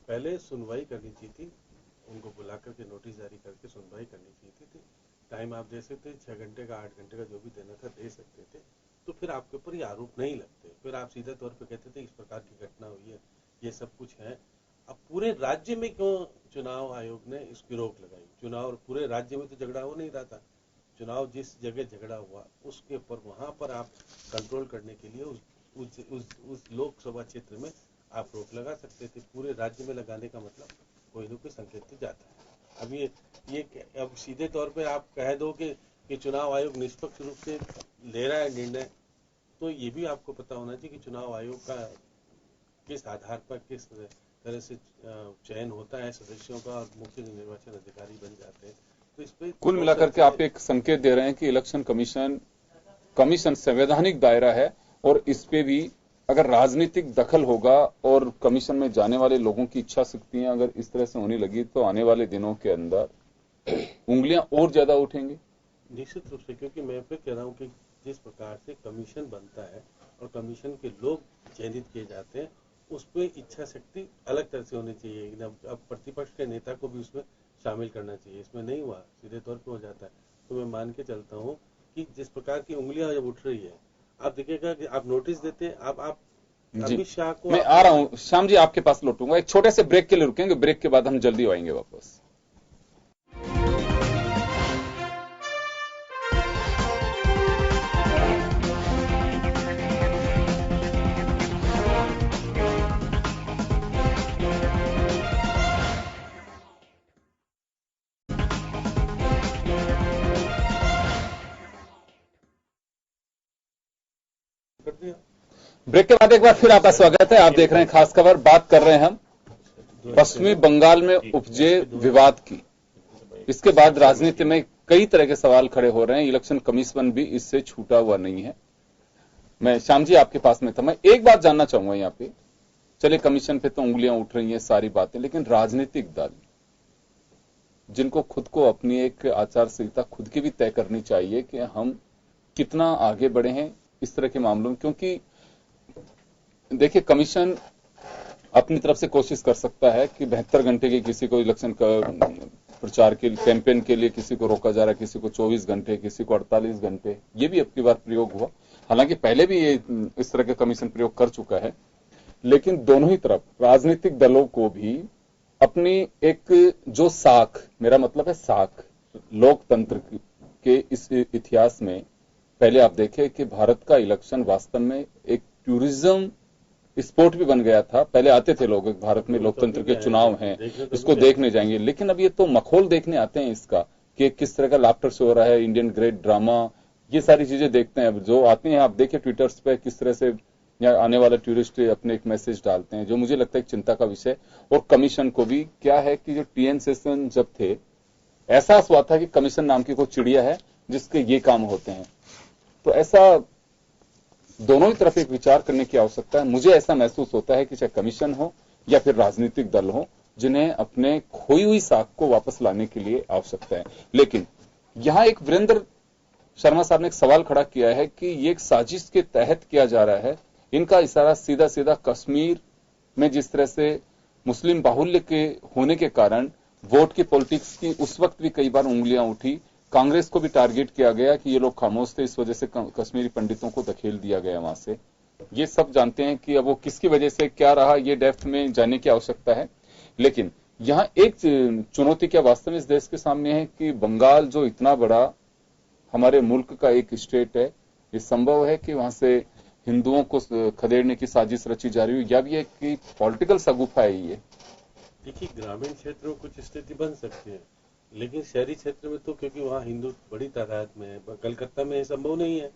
पहले सुनवाई करनी चाहिए थी, उनको बुला करके नोटिस जारी करके सुनवाई करनी चाहिए थी। टाइम आप दे सकते, 6 घंटे का 8 घंटे का जो भी देना था दे सकते थे, तो फिर आपके ऊपर ये आरोप नहीं लगते, फिर आप सीधे तौर पे कहते थे इस प्रकार की घटना हुई है, ये सब कुछ है। अब पूरे राज्य में क्यों चुनाव आयोग ने इसकी रोक लगाई? चुनाव पूरे राज्य में तो झगड़ा हो नहीं रहा था, चुनाव जिस जगह झगड़ा हुआ उसके ऊपर वहां पर आप कंट्रोल करने के लिए उस लोकसभा क्षेत्र में आप रोक लगा सकते थे। पूरे राज्य में लगाने का मतलब कोई न कोई संकेत तो जाता है। अब ये अब सीधे तौर पे आप कह दो कि चुनाव आयोग निष्पक्ष रूप से ले रहा है निर्णय, तो ये भी आपको पता होना चाहिए कि चुनाव आयोग का किस आधार पर किस तरह से चयन होता है सदस्यों का और मुख्य निर्वाचन अधिकारी बन जाते हैं। तो इस पे कुल मिलाकर के आप एक संकेत दे रहे हैं कि इलेक्शन कमीशन कमीशन संवैधानिक दायरा है और इस पे भी अगर राजनीतिक दखल होगा और कमीशन में जाने वाले लोगों की इच्छा शक्तियां अगर इस तरह से होने लगी तो आने वाले दिनों के अंदर उंगलियां और ज्यादा उठेंगी। निश्चित रूप से, क्योंकि मैं फिर कह रहा हूं कि जिस प्रकार से कमीशन बनता है और कमीशन के लोग चयनित किए जाते हैं, उस पर इच्छा शक्ति अलग तरह से होनी चाहिए। एकदम अब प्रतिपक्ष के नेता को भी उसमें शामिल करना चाहिए। इसमें नहीं हुआ, सीधे तौर पे हो जाता है। तो मैं मान के चलता हूँ कि जिस प्रकार की उंगलियां जब उठ रही है, आप देखिएगा कि आप नोटिस देते हैं। आप अमित शाह को, मैं आ रहा हूं श्याम जी, आपके पास लौटूंगा। एक छोटे से ब्रेक के लिए रुकेंगे, ब्रेक के बाद हम जल्दी आएंगे वापस। ब्रेक के बाद एक बार फिर आपका स्वागत है। आप देख रहे हैं खास खबर। बात कर रहे हैं हम पश्चिमी बंगाल में उपजे विवाद की। इसके बाद राजनीति में कई तरह के सवाल खड़े हो रहे हैं। इलेक्शन कमीशन भी इससे छूटा हुआ नहीं है। मैं श्याम जी आपके पास में था, मैं एक बात जानना चाहूंगा यहाँ पे। चलिए, कमीशन पे तो उंगलियां उठ रही हैं, सारी बातें, लेकिन राजनीतिक दल जिनको खुद को अपनी एक आचार संहिता खुद की भी तय करनी चाहिए कि हम कितना आगे बढ़े हैं इस तरह के मामलों में। क्योंकि देखिए, कमीशन अपनी तरफ से कोशिश कर सकता है कि 72 घंटे की किसी को इलेक्शन का प्रचार के कैंपेन के लिए किसी को रोका जा रहा है, किसी को 24 घंटे, किसी को 48 घंटे। ये भी अब की बार प्रयोग हुआ। हालांकि पहले भी ये इस तरह का कमीशन प्रयोग कर चुका है, लेकिन दोनों ही तरफ राजनीतिक दलों को भी अपनी एक जो साख, मेरा मतलब है साख, लोकतंत्र के इस इतिहास में पहले आप देखें कि भारत का इलेक्शन वास्तव में एक टूरिज्म स्पोर्ट भी बन गया था। पहले आते थे लोग, भारत में लोकतंत्र के चुनाव हैं, इसको देखने जाएंगे, लेकिन अब ये तो मखौल देखने आते हैं इसका कि किस तरह का लाफ्टर शो हो रहा है, इंडियन ग्रेट ड्रामा, ये सारी चीजें देखते हैं। अब जो आते हैं, आप देखिए ट्विटर्स पे किस तरह से आने वाले टूरिस्ट अपने एक मैसेज डालते हैं, जो मुझे लगता है एक चिंता का विषय। और कमीशन को भी क्या है कि जो टीएन सेशन जब थे, एहसास हुआ था कि कमीशन नाम की कोई चिड़िया है जिसके ये काम होते हैं। तो ऐसा दोनों ही तरफ एक विचार करने की आवश्यकता है। मुझे ऐसा महसूस होता है कि चाहे कमीशन हो या फिर राजनीतिक दल हो, जिन्हें अपने खोई हुई साख को वापस लाने के लिए आवश्यकता है। लेकिन यहां एक वीरेंद्र शर्मा साहब ने एक सवाल खड़ा किया है कि ये एक साजिश के तहत किया जा रहा है। इनका इशारा सीधा सीधा कश्मीर में जिस तरह से मुस्लिम बाहुल्य के होने के कारण वोट की पॉलिटिक्स की उस वक्त भी कई बार उंगलियां उठी, कांग्रेस को भी टारगेट किया गया कि ये लोग खामोश थे, इस वजह से कश्मीरी पंडितों को धकेल दिया गया वहां से। ये सब जानते हैं कि अब वो किसकी वजह से क्या रहा, ये डेप्थ में जाने की आवश्यकता है। लेकिन यहां एक चुनौती क्या वास्तव में इस देश के सामने है कि बंगाल जो इतना बड़ा हमारे मुल्क का एक स्टेट है, ये संभव है कि वहां से हिंदुओं को खदेड़ने की साजिश रची जा रही हो, या भी है कि पॉलिटिकल सगुफा है ये। देखिए, ग्रामीण क्षेत्र में कुछ स्थिति बन सकती है, लेकिन शहरी क्षेत्र में तो क्योंकि वहाँ हिंदू बड़ी तादाद में है, कलकत्ता में ये संभव नहीं है,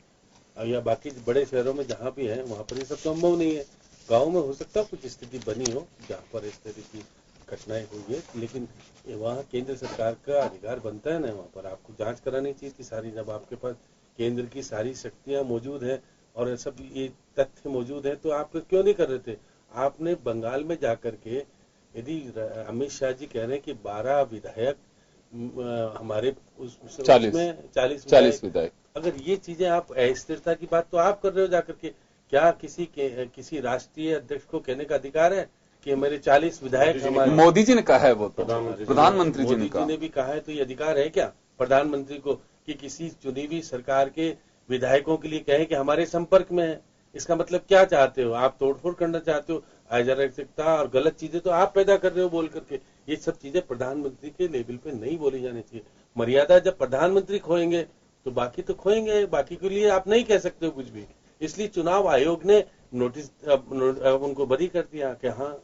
या बाकी बड़े शहरों में जहाँ भी है वहाँ पर ये सब संभव नहीं है। गाँव में हो सकता है कुछ स्थिति बनी हो जहाँ पर इस तरह की घटनाएं हुई है, लेकिन वहाँ केंद्र सरकार का अधिकार बनता है ना, वहाँ पर आपको जांच करानी चाहिए कि सारी, जब आपके पास केंद्र की सारी शक्तियां मौजूद है और सब ये तथ्य मौजूद है, तो आप क्यों नहीं कर रहे थे? आपने बंगाल में जाकर के, यदि अमित शाह जी कह रहे हैं कि 12 विधायक हमारे उसमें 40 विधायक, अगर ये चीजें आप अस्थिरता की बात तो आप कर रहे हो जाकर के, क्या किसी राष्ट्रीय अध्यक्ष को कहने का अधिकार है कि मेरे 40 विधायक हमारे? मोदी जी ने कहा है, वो तो प्रधानमंत्री जी ने भी कहा है, तो ये अधिकार है क्या प्रधानमंत्री को कि किसी चुनी हुई सरकार के विधायकों के लिए कहे कि हमारे संपर्क में है? इसका मतलब क्या चाहते हो? आप तोड़फोड़ करना चाहते हो, अराजकता और गलत चीजें तो आप पैदा कर रहे हो बोल करके। ये सब चीजें प्रधानमंत्री के लेवल पे नहीं बोली जानी चाहिए। मर्यादा जब प्रधानमंत्री खोएंगे तो बाकी तो खोएंगे, बाकी के लिए आप नहीं कह सकते हो कुछ भी। इसलिए चुनाव आयोग ने नोटिस उनको बरी कर दिया कि हाँ,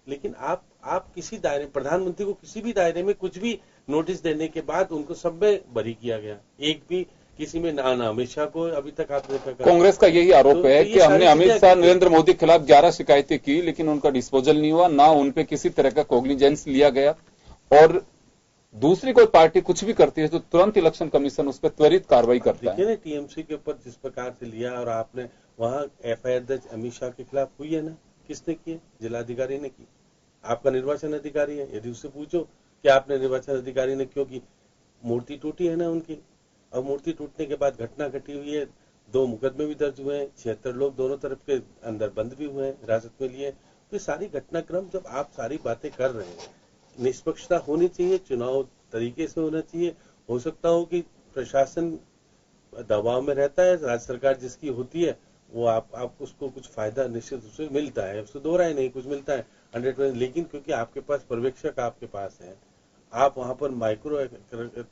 लेकिन आप किसी दायरे, प्रधानमंत्री को किसी भी दायरे में कुछ भी नोटिस देने के बाद उनको सब में बरी किया गया, एक भी किसी में ना अमित शाह को अभी तक आपने देखा। कांग्रेस का यही आरोप है कि हमने अमित शाह नरेंद्र मोदी के खिलाफ 11 शिकायतें की, लेकिन उनका डिस्पोजल नहीं हुआ, ना उन पे किसी तरह का कॉग्निजेंस लिया गया। और दूसरी कोई पार्टी कुछ भी करती है तो तुरंत इलेक्शन कमीशन उस पर त्वरित कार्रवाई करता है। देखिए ना, टीएमसी के ऊपर जिस प्रकार से लिया और आपने वहां एफआईआर दर्ज अमित शाह के खिलाफ हुई है ना, किसने की है? जिलाधिकारी ने की। आपका निर्वाचन अधिकारी है, यदि उससे पूछो कि आपने निर्वाचन अधिकारी ने क्यों की, मूर्ति टूटी है ना उनकी, और मूर्ति टूटने के बाद घटना घटी हुई है, 2 मुकदमे भी दर्ज हुए हैं, 76 लोग दोनों तरफ के अंदर बंद भी हुए हैं, हिरासत में लिए। तो ये सारी घटनाक्रम जब आप सारी बातें कर रहे हैं, निष्पक्षता होनी चाहिए, चुनाव तरीके से होना चाहिए। हो सकता हो कि प्रशासन दबाव में रहता है, राज्य सरकार जिसकी होती है वो आप उसको कुछ फायदा निश्चित रूप से मिलता है, उससे दो राय नहीं, कुछ मिलता है 100%। लेकिन क्योंकि आपके पास पर्यवेक्षक आपके पास है, आप वहां पर माइक्रो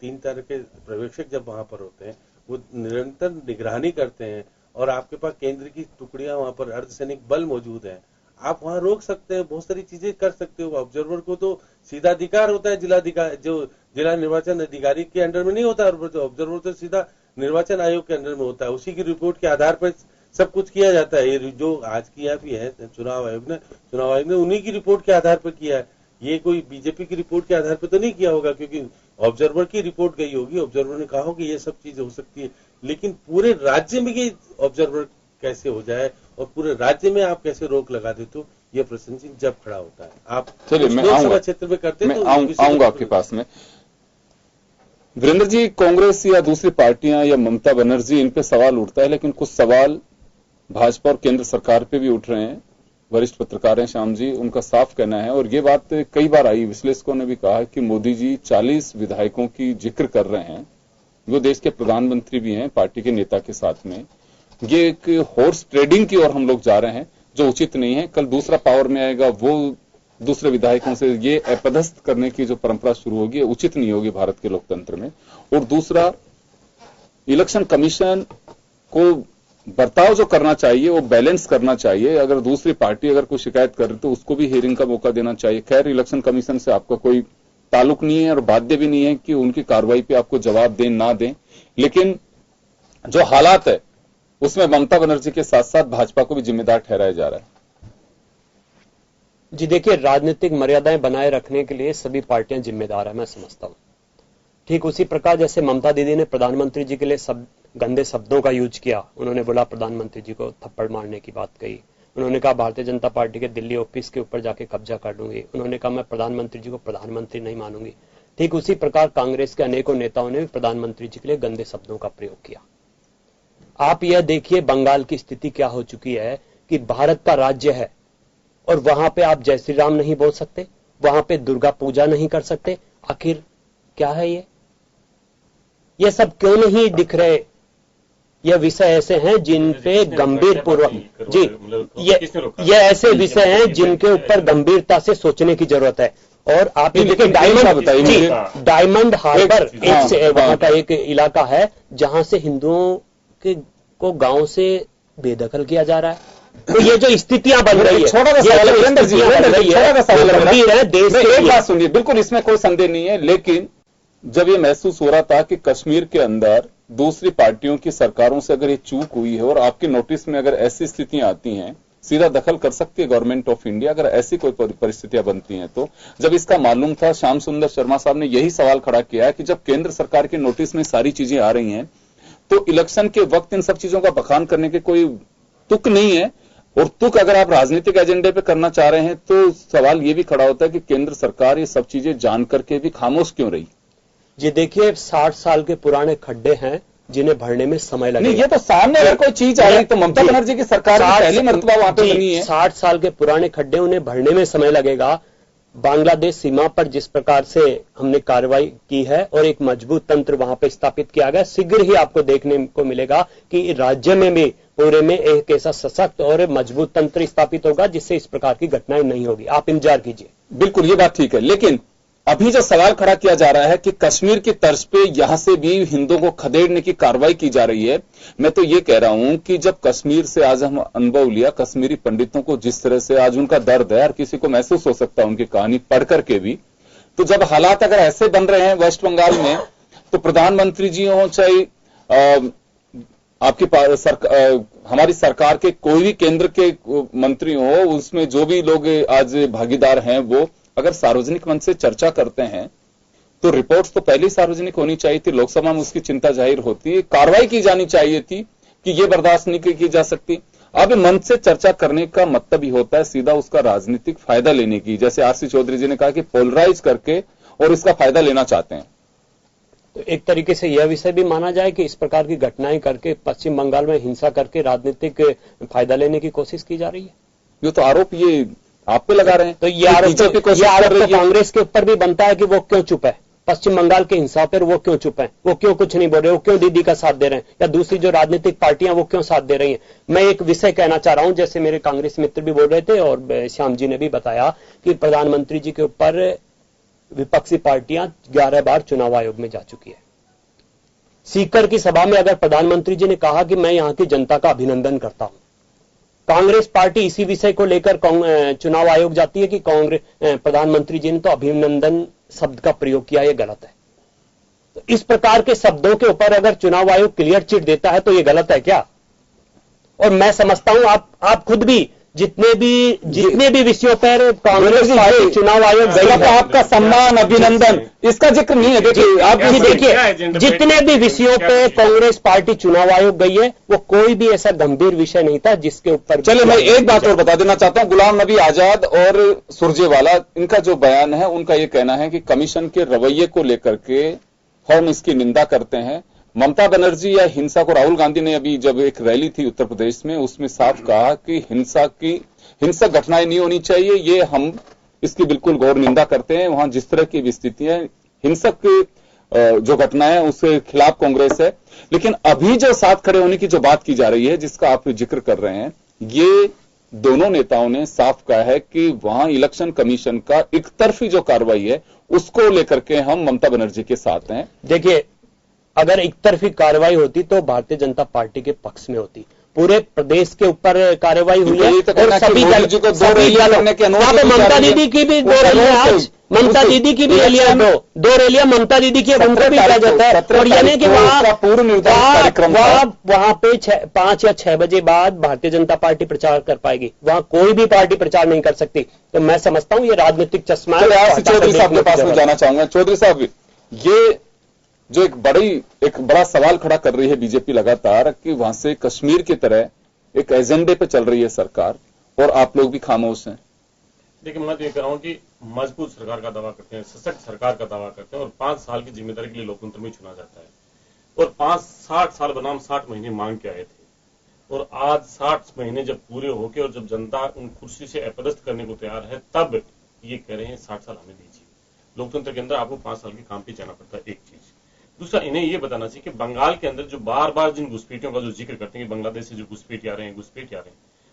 3 तरह के पर्यवेक्षक जब वहां पर होते हैं, वो निरंतर निगरानी करते हैं, और आपके पास केंद्र की टुकड़ियां वहां पर अर्धसैनिक बल मौजूद है, आप वहां रोक सकते हैं, बहुत सारी चीजें कर सकते हो। ऑब्जर्वर को तो सीधा अधिकार होता है, जिला निर्वाचन अधिकारी के अंडर में नहीं होता, ऑब्जर्वर तो सीधा निर्वाचन आयोग के अंडर में होता है, उसी की रिपोर्ट के आधार पर सब कुछ किया जाता है। ये जो आज किया भी है चुनाव आयोग ने उन्हीं की रिपोर्ट के आधार पर किया है, ये कोई बीजेपी की रिपोर्ट के आधार पर तो नहीं किया होगा, क्योंकि ऑब्जर्वर की रिपोर्ट गई होगी, ऑब्जर्वर ने कहा होगा कि ये सब चीजें हो सकती है। लेकिन पूरे राज्य में ये ऑब्जर्वर कैसे हो जाए और पूरे राज्य में आप कैसे रोक लगा देते हो, ये प्रश्न जब खड़ा होता है। आप लोकसभा क्षेत्र में करते मैं आऊंगा आपके पास में। वीरेंद्र जी, कांग्रेस या दूसरी पार्टियां या ममता बनर्जी, इन पे सवाल उठता है, लेकिन कुछ सवाल भाजपा और केंद्र सरकार पे भी उठ रहे हैं। वरिष्ठ पत्रकार हैं श्याम जी, उनका साफ कहना है, और ये बात कई बार आई, विश्लेषकों ने भी कहा कि मोदी जी 40 विधायकों की जिक्र कर रहे हैं, जो देश के प्रधानमंत्री भी हैं पार्टी के नेता के साथ में। ये एक हॉर्स ट्रेडिंग की ओर हम लोग जा रहे हैं, जो उचित नहीं है। कल दूसरा पावर में आएगा, वो दूसरे विधायकों से ये अपदस्थ करने की जो परंपरा शुरू होगी, उचित नहीं होगी भारत के लोकतंत्र में। और दूसरा, इलेक्शन कमीशन को बर्ताव जो करना चाहिए वो बैलेंस करना चाहिए। अगर दूसरी पार्टी अगर कोई शिकायत करे तो उसको भी हियरिंग का मौका देना चाहिए। खैर, इलेक्शन कमीशन से आपका कोई ताल्लुक नहीं है और बाध्य भी नहीं है कि उनकी कार्रवाई पे आपको जवाब दें ना दें, लेकिन जो हालात है उसमें ममता बनर्जी के साथ साथ भाजपा को भी जिम्मेदार ठहराया जा रहा है। जी देखिए, राजनीतिक मर्यादाएं बनाए रखने के लिए सभी पार्टियां जिम्मेदार है, मैं समझता हूं। ठीक उसी प्रकार जैसे ममता दीदी ने प्रधानमंत्री जी के लिए गंदे शब्दों का यूज किया, उन्होंने बोला प्रधानमंत्री जी को थप्पड़ मारने की बात कही, उन्होंने कहा भारतीय जनता पार्टी के दिल्ली ऑफिस के ऊपर जाके कब्जा कर लूंगी, उन्होंने कहा मैं प्रधानमंत्री जी को प्रधानमंत्री नहीं मानूंगी। ठीक उसी प्रकार कांग्रेस के अनेकों नेताओं ने भी प्रधानमंत्री जी के लिए गंदे शब्दों का प्रयोग किया। आप यह देखिए बंगाल की स्थिति क्या हो चुकी है कि भारत का राज्य है और वहां पे आप जय श्री राम नहीं बोल सकते, वहां पे दुर्गा पूजा नहीं कर सकते। आखिर क्या है ये सब क्यों नहीं दिख रहे? ये विषय ऐसे हैं जिन पे गंभीर पूर्वक जी ये ऐसे विषय हैं जिनके ऊपर गंभीरता से सोचने की जरूरत है। और आप ये देखिए डायमंड हार्बर वहां का एक इलाका है जहां से हिंदुओं को गांव से बेदखल किया जा रहा है। तो ये जो स्थितियां बन रही है, छोटा सा सवाल है देश में। एक बात सुनिए, बिल्कुल इसमें कोई संदेह नहीं है, लेकिन जब ये महसूस हो रहा था कि कश्मीर के अंदर दूसरी पार्टियों की सरकारों से अगर ये चूक हुई है और आपके नोटिस में अगर ऐसी स्थितियां आती हैं, सीधा दखल कर सकती है गवर्नमेंट ऑफ इंडिया अगर ऐसी कोई परिस्थितियां बनती हैं। तो जब इसका मालूम था, श्याम सुंदर शर्मा साहब ने यही सवाल खड़ा किया कि जब केंद्र सरकार के नोटिस में सारी चीजें आ रही हैं तो इलेक्शन के वक्त इन सब चीजों का बखान करने के कोई तुक नहीं है। और तुक अगर आप राजनीतिक एजेंडे पे करना चाह रहे हैं तो सवाल ये भी खड़ा होता है कि केंद्र सरकार ये सब चीजें जान करके भी खामोश क्यों रही? जी देखिए, 60 साल के पुराने खड्डे हैं जिन्हें भरने में समय लगेगा। नहीं, ये तो सामने अगर कोई चीज आ रही तो ममता बनर्जी की सरकार पहली मर्तबा वहां पे बनी है। 60 साल के पुराने खड्डे, उन्हें भरने में समय लगेगा। बांग्लादेश सीमा पर जिस प्रकार से हमने कार्रवाई की है और एक मजबूत तंत्र वहां पे स्थापित किया गया, शीघ्र ही आपको देखने को मिलेगा कि राज्य में भी पूरे में एक ऐसा सशक्त और मजबूत तंत्र स्थापित होगा जिससे इस प्रकार की घटनाएं नहीं होगी। आप इंतजार कीजिए। बिल्कुल, ये बात ठीक है, लेकिन अभी जो सवाल खड़ा किया जा रहा है कि कश्मीर की तर्ज पे यहां से भी हिंदुओं को खदेड़ने की कार्रवाई की जा रही है। मैं तो ये कह रहा हूं कि जब कश्मीर से आज हम अनुभव लिया, कश्मीरी पंडितों को जिस तरह से आज उनका दर्द है, हर किसी को महसूस हो सकता है उनकी कहानी पढ़ करके भी। तो जब हालात अगर ऐसे बन रहे हैं वेस्ट बंगाल में, तो प्रधानमंत्री जी हो चाहे आपकी हमारी सरकार के कोई भी केंद्र के मंत्री हो, उसमें जो भी लोग आज भागीदार हैं, वो अगर सार्वजनिक मंच से चर्चा करते हैं तो रिपोर्ट्स तो पहले ही सार्वजनिक होनी चाहिए थी, लोकसभा में उसकी चिंता जाहिर होती है, कार्रवाई की जानी चाहिए थी कि ये बर्दाश्त नहीं की जा सकती। अब मंच से चर्चा करने का मतलब ही होता है सीधा उसका राजनीतिक फायदा लेने की, जैसे आरसी चौधरी जी ने कहा कि पोलराइज करके और इसका फायदा लेना चाहते हैं। तो एक तरीके से यह विषय भी माना जाए कि इस प्रकार की घटनाएं करके पश्चिम बंगाल में हिंसा करके राजनीतिक फायदा लेने की कोशिश की जा रही है। ये तो आरोप ये आप पे लगा रहे हैं, तो ये आरोप कांग्रेस के ऊपर भी बनता है कि वो क्यों चुप है, पश्चिम बंगाल के हिंसा पर वो क्यों चुप है, वो क्यों कुछ नहीं बोल रहे, वो क्यों दीदी का साथ दे रहे हैं, या दूसरी जो राजनीतिक पार्टियां वो क्यों साथ दे रही हैं। मैं एक विषय कहना चाह रहा हूं, जैसे मेरे कांग्रेस मित्र भी बोल रहे थे और श्याम जी ने भी बताया कि प्रधानमंत्री जी के ऊपर विपक्षी पार्टियां 11 बार चुनाव आयोग में जा चुकी है। सीकर की सभा में अगर प्रधानमंत्री जी ने कहा कि मैं यहां की जनता का अभिनंदन करता हूं, कांग्रेस पार्टी इसी विषय को लेकर चुनाव आयोग जाती है कि कांग्रेस प्रधानमंत्री जी ने तो अभिनंदन शब्द का प्रयोग किया, यह गलत है। तो इस प्रकार के शब्दों के ऊपर अगर चुनाव आयोग क्लियर चिट देता है तो यह गलत है क्या? और मैं समझता हूं आप खुद भी जितने भी विषयों पर कांग्रेस पार्टी चुनाव आयोग गई है, आपका सम्मान अभिनंदन इसका जिक्र नहीं है। देखिए आप देखिए जितने भी विषयों पे कांग्रेस पार्टी चुनाव आयोग गई है वो कोई भी ऐसा गंभीर विषय नहीं था जिसके ऊपर। चलिए मैं एक बात और बता देना चाहता हूं, गुलाम नबी आजाद और सुरजेवाला इनका जो बयान है उनका ये कहना है कि कमीशन के रवैये को लेकर के हम इसकी निंदा करते हैं। ममता बनर्जी या हिंसा को राहुल गांधी ने अभी जब एक रैली थी उत्तर प्रदेश में उसमें साफ कहा कि हिंसक घटनाएं नहीं होनी चाहिए, ये हम इसकी बिल्कुल घोर निंदा करते हैं। वहां जिस तरह की स्थितियां हिंसक जो घटनाएं है उसके खिलाफ कांग्रेस है, लेकिन अभी जो साथ खड़े होने की जो बात की जा रही है जिसका आप जिक्र कर रहे हैं, ये दोनों नेताओं ने साफ कहा है कि वहां इलेक्शन कमीशन का एक तरफी जो कार्रवाई है उसको लेकर के हम ममता बनर्जी के साथ हैं। देखिए अगर एक तरफी कार्रवाई होती तो भारतीय जनता पार्टी के पक्ष में होती। पूरे प्रदेश के ऊपर कार्रवाई हुई है और सभी जी को दो रैलियां करने के अनुरोध, ममता दीदी की भी 2 रैलियां, आज ममता दीदी की भी रैलियां, दो रैलियां ममता दीदी की, उनको भी किया जाता है। और यानी कि वहां पे 5 या 6 बजे बाद भारतीय जनता पार्टी प्रचार कर पाएगी, वहां कोई भी पार्टी प्रचार नहीं कर सकती। तो मैं समझता हूं ये राजनीतिक चश्मा है। चौधरी साहब के पास में जाना चाहूंगा। चौधरी साहब, ये जो एक बड़ा सवाल खड़ा कर रही है बीजेपी लगातार कि वहां से कश्मीर की तरह एक एजेंडे पे चल रही है सरकार और आप लोग भी खामोश हैं। देखिए मैं तो ये कह रहा हूं कि मजबूत सरकार का दावा करते हैं, सशक्त सरकार का दावा करते हैं और 5 साल की जिम्मेदारी के लिए लोकतंत्र में चुना जाता है। और 60 साल बनाम 60 महीने मांग के आए थे और आज 60 महीने जब पूरे होके और जब जनता उन कुर्सी से अपदस्थ करने को तैयार है तब ये कह रहे हैं 60 साल हमें दीजिए। लोकतंत्र के अंदर आपको 5 साल के काम पे जाना पड़ता है, एक चीज। दूसरा, इन्हें यह बताना चाहिए कि बंगाल के अंदर जो बार बार जिन घुसपैठियों का जो जिक्र करते हैं कि बांग्लादेश से जो घुसपैठ आ रहे हैं,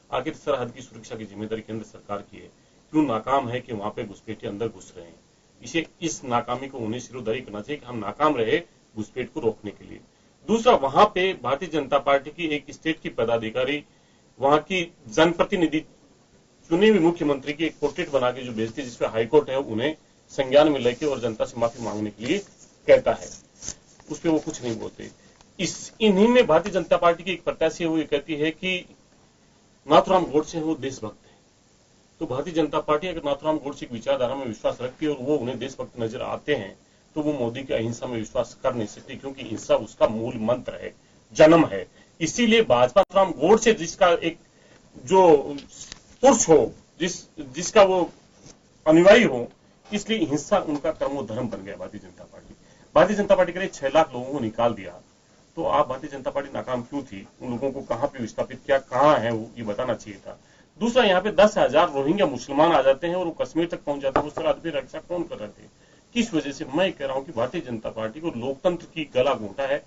आखिर सरहद की सुरक्षा की जिम्मेदारी केंद्र सरकार की है, क्यों नाकाम है कि वहां पे घुसपैठिए अंदर घुस रहे हैं। इस नाकामी को उन्हें सिरोधारी करना चाहिए कि हम नाकाम रहे घुसपैठ को रोकने के लिए। दूसरा, वहां पे भारतीय जनता पार्टी की एक स्टेट की पदाधिकारी वहां की जनप्रतिनिधि चुने हुए मुख्यमंत्री की एक पोर्ट्रेट बना के जो भेजती है जिसपे हाईकोर्ट है उन्हें संज्ञान में लेके और जनता से माफी मांगने के लिए कहता है, उस पर वो कुछ नहीं बोलते। इन्हीं में भारतीय जनता पार्टी की एक प्रत्याशी हुई कहती है कि नाथुराम गोडसे वो देशभक्त है। तो भारतीय जनता पार्टी अगर नाथुराम गोडसे की विचारधारा में विश्वास रखती है और वो उन्हें देशभक्त नजर आते हैं तो वो मोदी की अहिंसा में विश्वास कर नहीं सकती, क्योंकि हिंसा उसका मूल मंत्र है, जन्म है। इसीलिए भाजपा नाथुराम गोडसे जिसका एक जो पुरुष हो, जिसका वो अनुयायी हो, इसलिए हिंसा उनका कर्मो धर्म बन गया भारतीय जनता पार्टी। भारतीय जनता पार्टी के 6 लाख लोगों को निकाल दिया, तो आप भारतीय जनता पार्टी नाकाम क्यों थी? उन लोगों को कहां पे विस्थापित किया, कहां है वो, ये बताना चाहिए था। दूसरा, यहाँ पे 10,000 रोहिंग्या मुसलमान आ जाते हैं और वो कश्मीर तक पहुंच जाते हैं, उस तरह की रक्षा कौन कर रहे थे? किस वजह से? मैं कह रहा हूं कि भारतीय जनता पार्टी को लोकतंत्र की गला घोंटा है,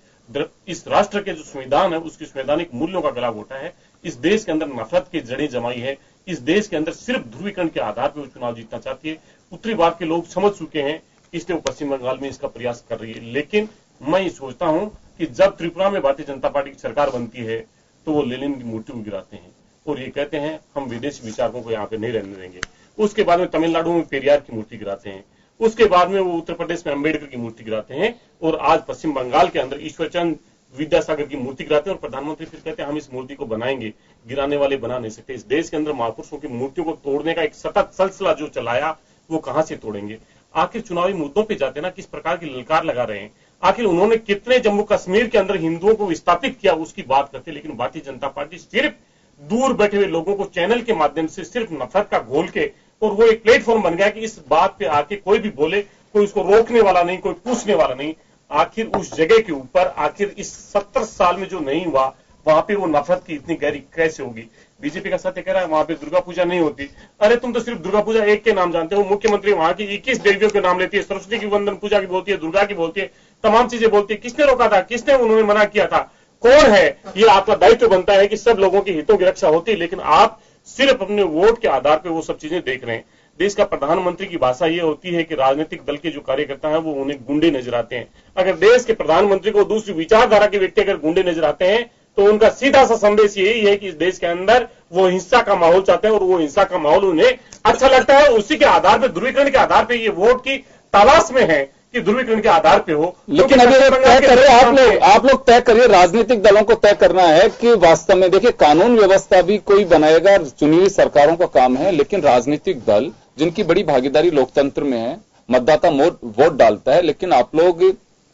इस राष्ट्र के जो संविधान है उसके संवैधानिक मूल्यों का गला घोंटा है, इस देश के अंदर नफरत की जड़ें जमाई है, इस देश के अंदर सिर्फ ध्रुवीकरण के आधार पर वो चुनाव जीतना चाहती है। उत्तरी भारत के लोग समझ चुके हैं, इसलिए वो पश्चिम बंगाल में इसका प्रयास कर रही है। लेकिन मैं ये सोचता हूं कि जब त्रिपुरा में भारतीय जनता पार्टी की सरकार बनती है तो वो लेनिन की मूर्ति को गिराते हैं और ये कहते हैं हम विदेशी विचारकों को यहाँ पे नहीं रहने देंगे। उसके बाद में तमिलनाडु में पेरियार की मूर्ति गिराते हैं, उसके बाद में वो उत्तर प्रदेश में अम्बेडकर की मूर्ति गिराते हैं और आज पश्चिम बंगाल के अंदर ईश्वरचंद विद्यासागर की मूर्ति गिराते हैं और प्रधानमंत्री फिर कहते हैं हम इस मूर्ति को बनाएंगे। गिराने वाले बना नहीं सकते। इस देश के अंदर महापुरुषों की मूर्तियों को तोड़ने का एक सतत सिलसिला जो चलाया वो कहां से तोड़ेंगे? आखिर चुनावी मुद्दों पे जाते ना किस प्रकार की ललकार लगा रहे हैं, आखिर उन्होंने कितने जम्मू कश्मीर के अंदर हिंदुओं को विस्थापित किया उसकी बात करते। लेकिन भारतीय जनता पार्टी सिर्फ दूर बैठे हुए लोगों को चैनल के माध्यम से सिर्फ नफरत का घोल के, और वो एक प्लेटफॉर्म बन गया कि इस बात पे आके कोई भी बोले, कोई उसको रोकने वाला नहीं, कोई पूछने वाला नहीं। आखिर उस जगह के ऊपर आखिर इस 70 साल में जो नहीं हुआ वहां पे वो नफरत की इतनी गहरी कैसे होगी। बीजेपी का सत्य कह रहा है वहां पे दुर्गा पूजा नहीं होती। अरे तुम तो सिर्फ दुर्गा पूजा एक के नाम जानते हो, मुख्यमंत्री वहां की 21 देवियों के नाम लेती है, सरस्वती की वंदन पूजा की बोलती है, दुर्गा की बोलती है, तमाम चीजें बोलती है। किसने रोका था, किसने उन्होंने मना किया था, कौन है? ये आपका दायित्व बनता है कि सब लोगों के हितों की रक्षा होती है, लेकिन आप सिर्फ अपने वोट के आधार पर वो सब चीजें देख रहे हैं। देश का प्रधानमंत्री की भाषा ये होती है कि राजनीतिक दल के जो कार्यकर्ता हैं वो उन्हें गुंडे नजर आते हैं। अगर देश के प्रधानमंत्री को दूसरी विचारधारा के व्यक्ति अगर गुंडे नजर आते हैं तो उनका सीधा सा संदेश यही है कि इस देश के अंदर वो हिंसा का माहौल चाहते हैं और वो हिंसा का माहौल उन्हें अच्छा लगता है। उसी के आधार पर, ध्रुवीकरण के आधार पर ये वोट की तलाश में है कि ध्रुवीकरण के आधार पे हो। लेकिन अभी तय करिए, आप लोग तय करिए, राजनीतिक दलों को तय करना है कि वास्तव में देखिए कानून व्यवस्था भी कोई बनाएगा, चुनी हुई सरकारों का काम है, लेकिन राजनीतिक दल जिनकी बड़ी भागीदारी लोकतंत्र में है, मतदाता वोट डालता है, लेकिन आप लोग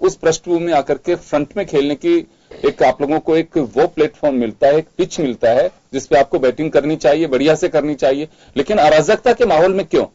उस पृष्ठभूमि में आकर के फ्रंट में खेलने की एक आप लोगों को एक वो प्लेटफॉर्म मिलता है, एक पिच मिलता है जिसपे आपको बैटिंग करनी चाहिए, बढ़िया से करनी चाहिए, लेकिन अराजकता के माहौल में क्यों?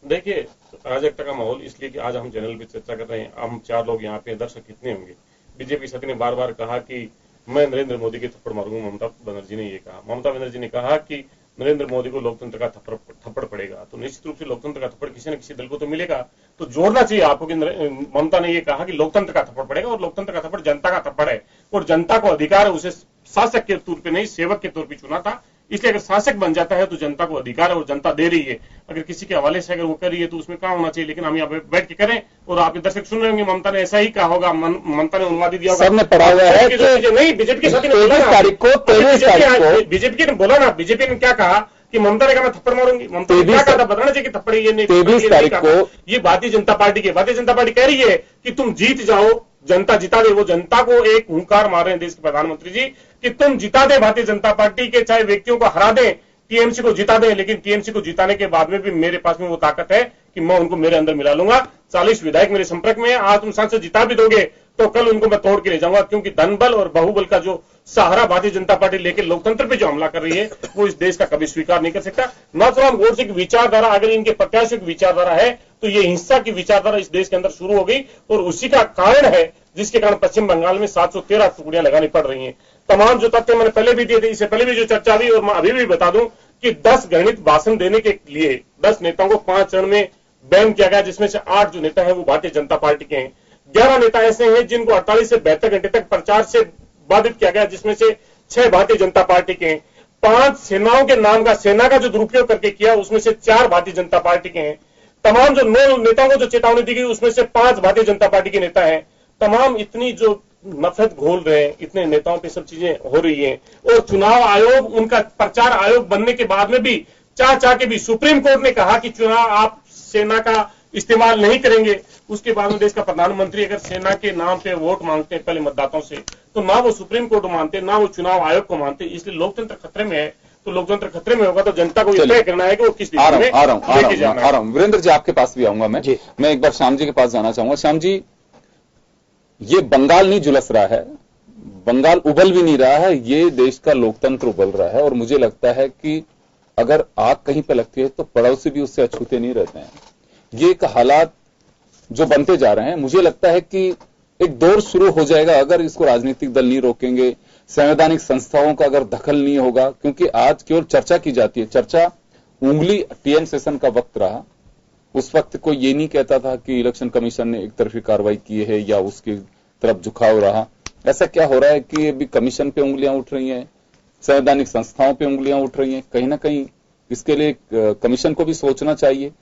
देखिए अराजकता का माहौल इसलिए कि आज हम चैनल पे चर्चा कर रहे हैं, हम 4 लोग यहाँ पे, दर्शक कितने होंगे। बीजेपी सत्य ने बार बार कहा कि मैं नरेंद्र मोदी के थप्पड़ मारूंगा, ममता बनर्जी ने ये कहा। ममता बनर्जी ने कहा कि नरेंद्र मोदी को लोकतंत्र का थप्पड़ पड़ेगा, तो निश्चित रूप से लोकतंत्र का थप्पड़ किसी न किसी दल को तो मिलेगा। तो जोड़ना चाहिए आपको कि ममता ने ये कहा कि लोकतंत्र का थप्पड़ पड़ेगा, और लोकतंत्र का थप्पड़ जनता का थप्पड़ है, और जनता को अधिकार है, उसे शासक के तौर पर नहीं सेवक के तौर पर चुना था, इसलिए अगर शासक बन जाता है तो जनता को अधिकार है और जनता दे रही है। अगर किसी के हवाले से अगर वो कर रही है तो उसमें क्या होना चाहिए, लेकिन हम यहाँ पे बैठ के करें और आप दर्शक सुन रहे होंगे ममता ने ऐसा ही कहा होगा, ममता ने अनुवाद दिया होगा, सबने पढ़ा हुआ है कि नहीं बीजेपी के साथ 23 तारीख को बीजेपी ने बोला ना, बीजेपी ने क्या कहा कि ममता ने कहा मैं थप्पड़ मारूंगी, ममता ने क्या कहा था बताना चाहिए कि थप्पड़ ये नहीं, 23 तारीख को ये भारतीय जनता पार्टी कह रही है कि तुम जीत जाओ, जनता जिता दे। वो जनता को एक हुंकार मार रहे हैं देश के प्रधानमंत्री जी कि तुम जिता दे भारतीय जनता पार्टी के, चाहे व्यक्तियों को हरा दें, टीएमसी को जिता दें, लेकिन टीएमसी को जिताने के बाद में भी मेरे पास में वो ताकत है कि मैं उनको मेरे अंदर मिला लूंगा। 40 विधायक मेरे संपर्क में है, आज तुम सांसद जिता भी दोगे तो कल उनको मैं तोड़ के ले जाऊंगा, क्योंकि धन बल और बाहुबल का जो सहारा भारतीय जनता पार्टी लेकर लोकतंत्र पे जो हमला कर रही है वो इस देश का कभी स्वीकार नहीं कर सकता। नाथुराम गोडसे की विचारधारा, अगर इनके प्रत्याशियों की विचारधारा है तो ये हिंसा की विचारधारा इस देश के अंदर शुरू हो गई, और उसी का कारण है जिसके कारण पश्चिम बंगाल में 713 टुकड़ियां लगानी पड़ रही हैं। तमाम जो तथ्य मैंने पहले भी दिए थे, इससे पहले भी जो चर्चा हुई, और मैं अभी भी बता दूं कि 10 गणित भाषण देने के लिए 10 नेताओं को 5 चरण में बैन किया गया, जिसमें से 8 जो नेता है वो भारतीय जनता पार्टी के हैं। 11 नेता ऐसे हैं जिनको 48 से 72 घंटे तक प्रचार से बाधित किया गया, जिसमें से 6 भारतीय जनता पार्टी के हैं। 5 सेनाओं के नाम का, सेना का जो दुरुपयोग करके किया उसमें से 4 भारतीय जनता पार्टी के हैं। तमाम जो 9 नेताओं को जो चेतावनी दी गई उसमें से 5 भारतीय जनता पार्टी के नेता हैं। तमाम इतनी जो नफरत घोल रहे हैं, इतने नेताओं पे सब चीजें हो रही हैं, और चुनाव आयोग उनका प्रचार आयोग बनने के बाद में भी चाह के भी सुप्रीम कोर्ट ने कहा कि चुनाव आप सेना का इस्तेमाल नहीं करेंगे। उसके बाद में देश का प्रधानमंत्री अगर सेना के नाम पे वोट मांगते हैं पहले मतदाताओं से, तो ना वो सुप्रीम कोर्ट को मानते, ना वो चुनाव आयोग को मानते, इसलिए लोकतंत्र खतरे में है। तो लोकतंत्र खतरे में होगा तो जनता को तय करना है कि वो किस दिशा में लेके जाना है। वीरेंद्र जी आपके पास भी आऊंगा मैं एक बार श्याम जी के पास जाना चाहूंगा। श्याम जी, ये बंगाल नहीं झुलस रहा है, बंगाल उबल भी नहीं रहा है, ये देश का लोकतंत्र उबल रहा है, और मुझे लगता है कि अगर आग कहीं पे लगती है तो पड़ोसी भी उससे अछूते नहीं रहते हैं। ये एक हालात जो बनते जा रहे हैं, मुझे लगता है कि एक दौर शुरू हो जाएगा अगर इसको राजनीतिक दल नहीं रोकेंगे, संवैधानिक संस्थाओं का अगर दखल नहीं होगा, क्योंकि आज केवल चर्चा की जाती है। चर्चा उंगली टीएन सेशन का वक्त रहा, उस वक्त कोई ये नहीं कहता था कि इलेक्शन कमीशन ने एक तरफी कार्रवाई की है या उसकी तरफ झुकाव रहा। ऐसा क्या हो रहा है कि अभी कमीशन पे उंगलियां उठ रही हैं, संवैधानिक संस्थाओं पे उंगलियां उठ रही हैं। कहीं ना कहीं इसके लिए कमीशन को भी सोचना चाहिए।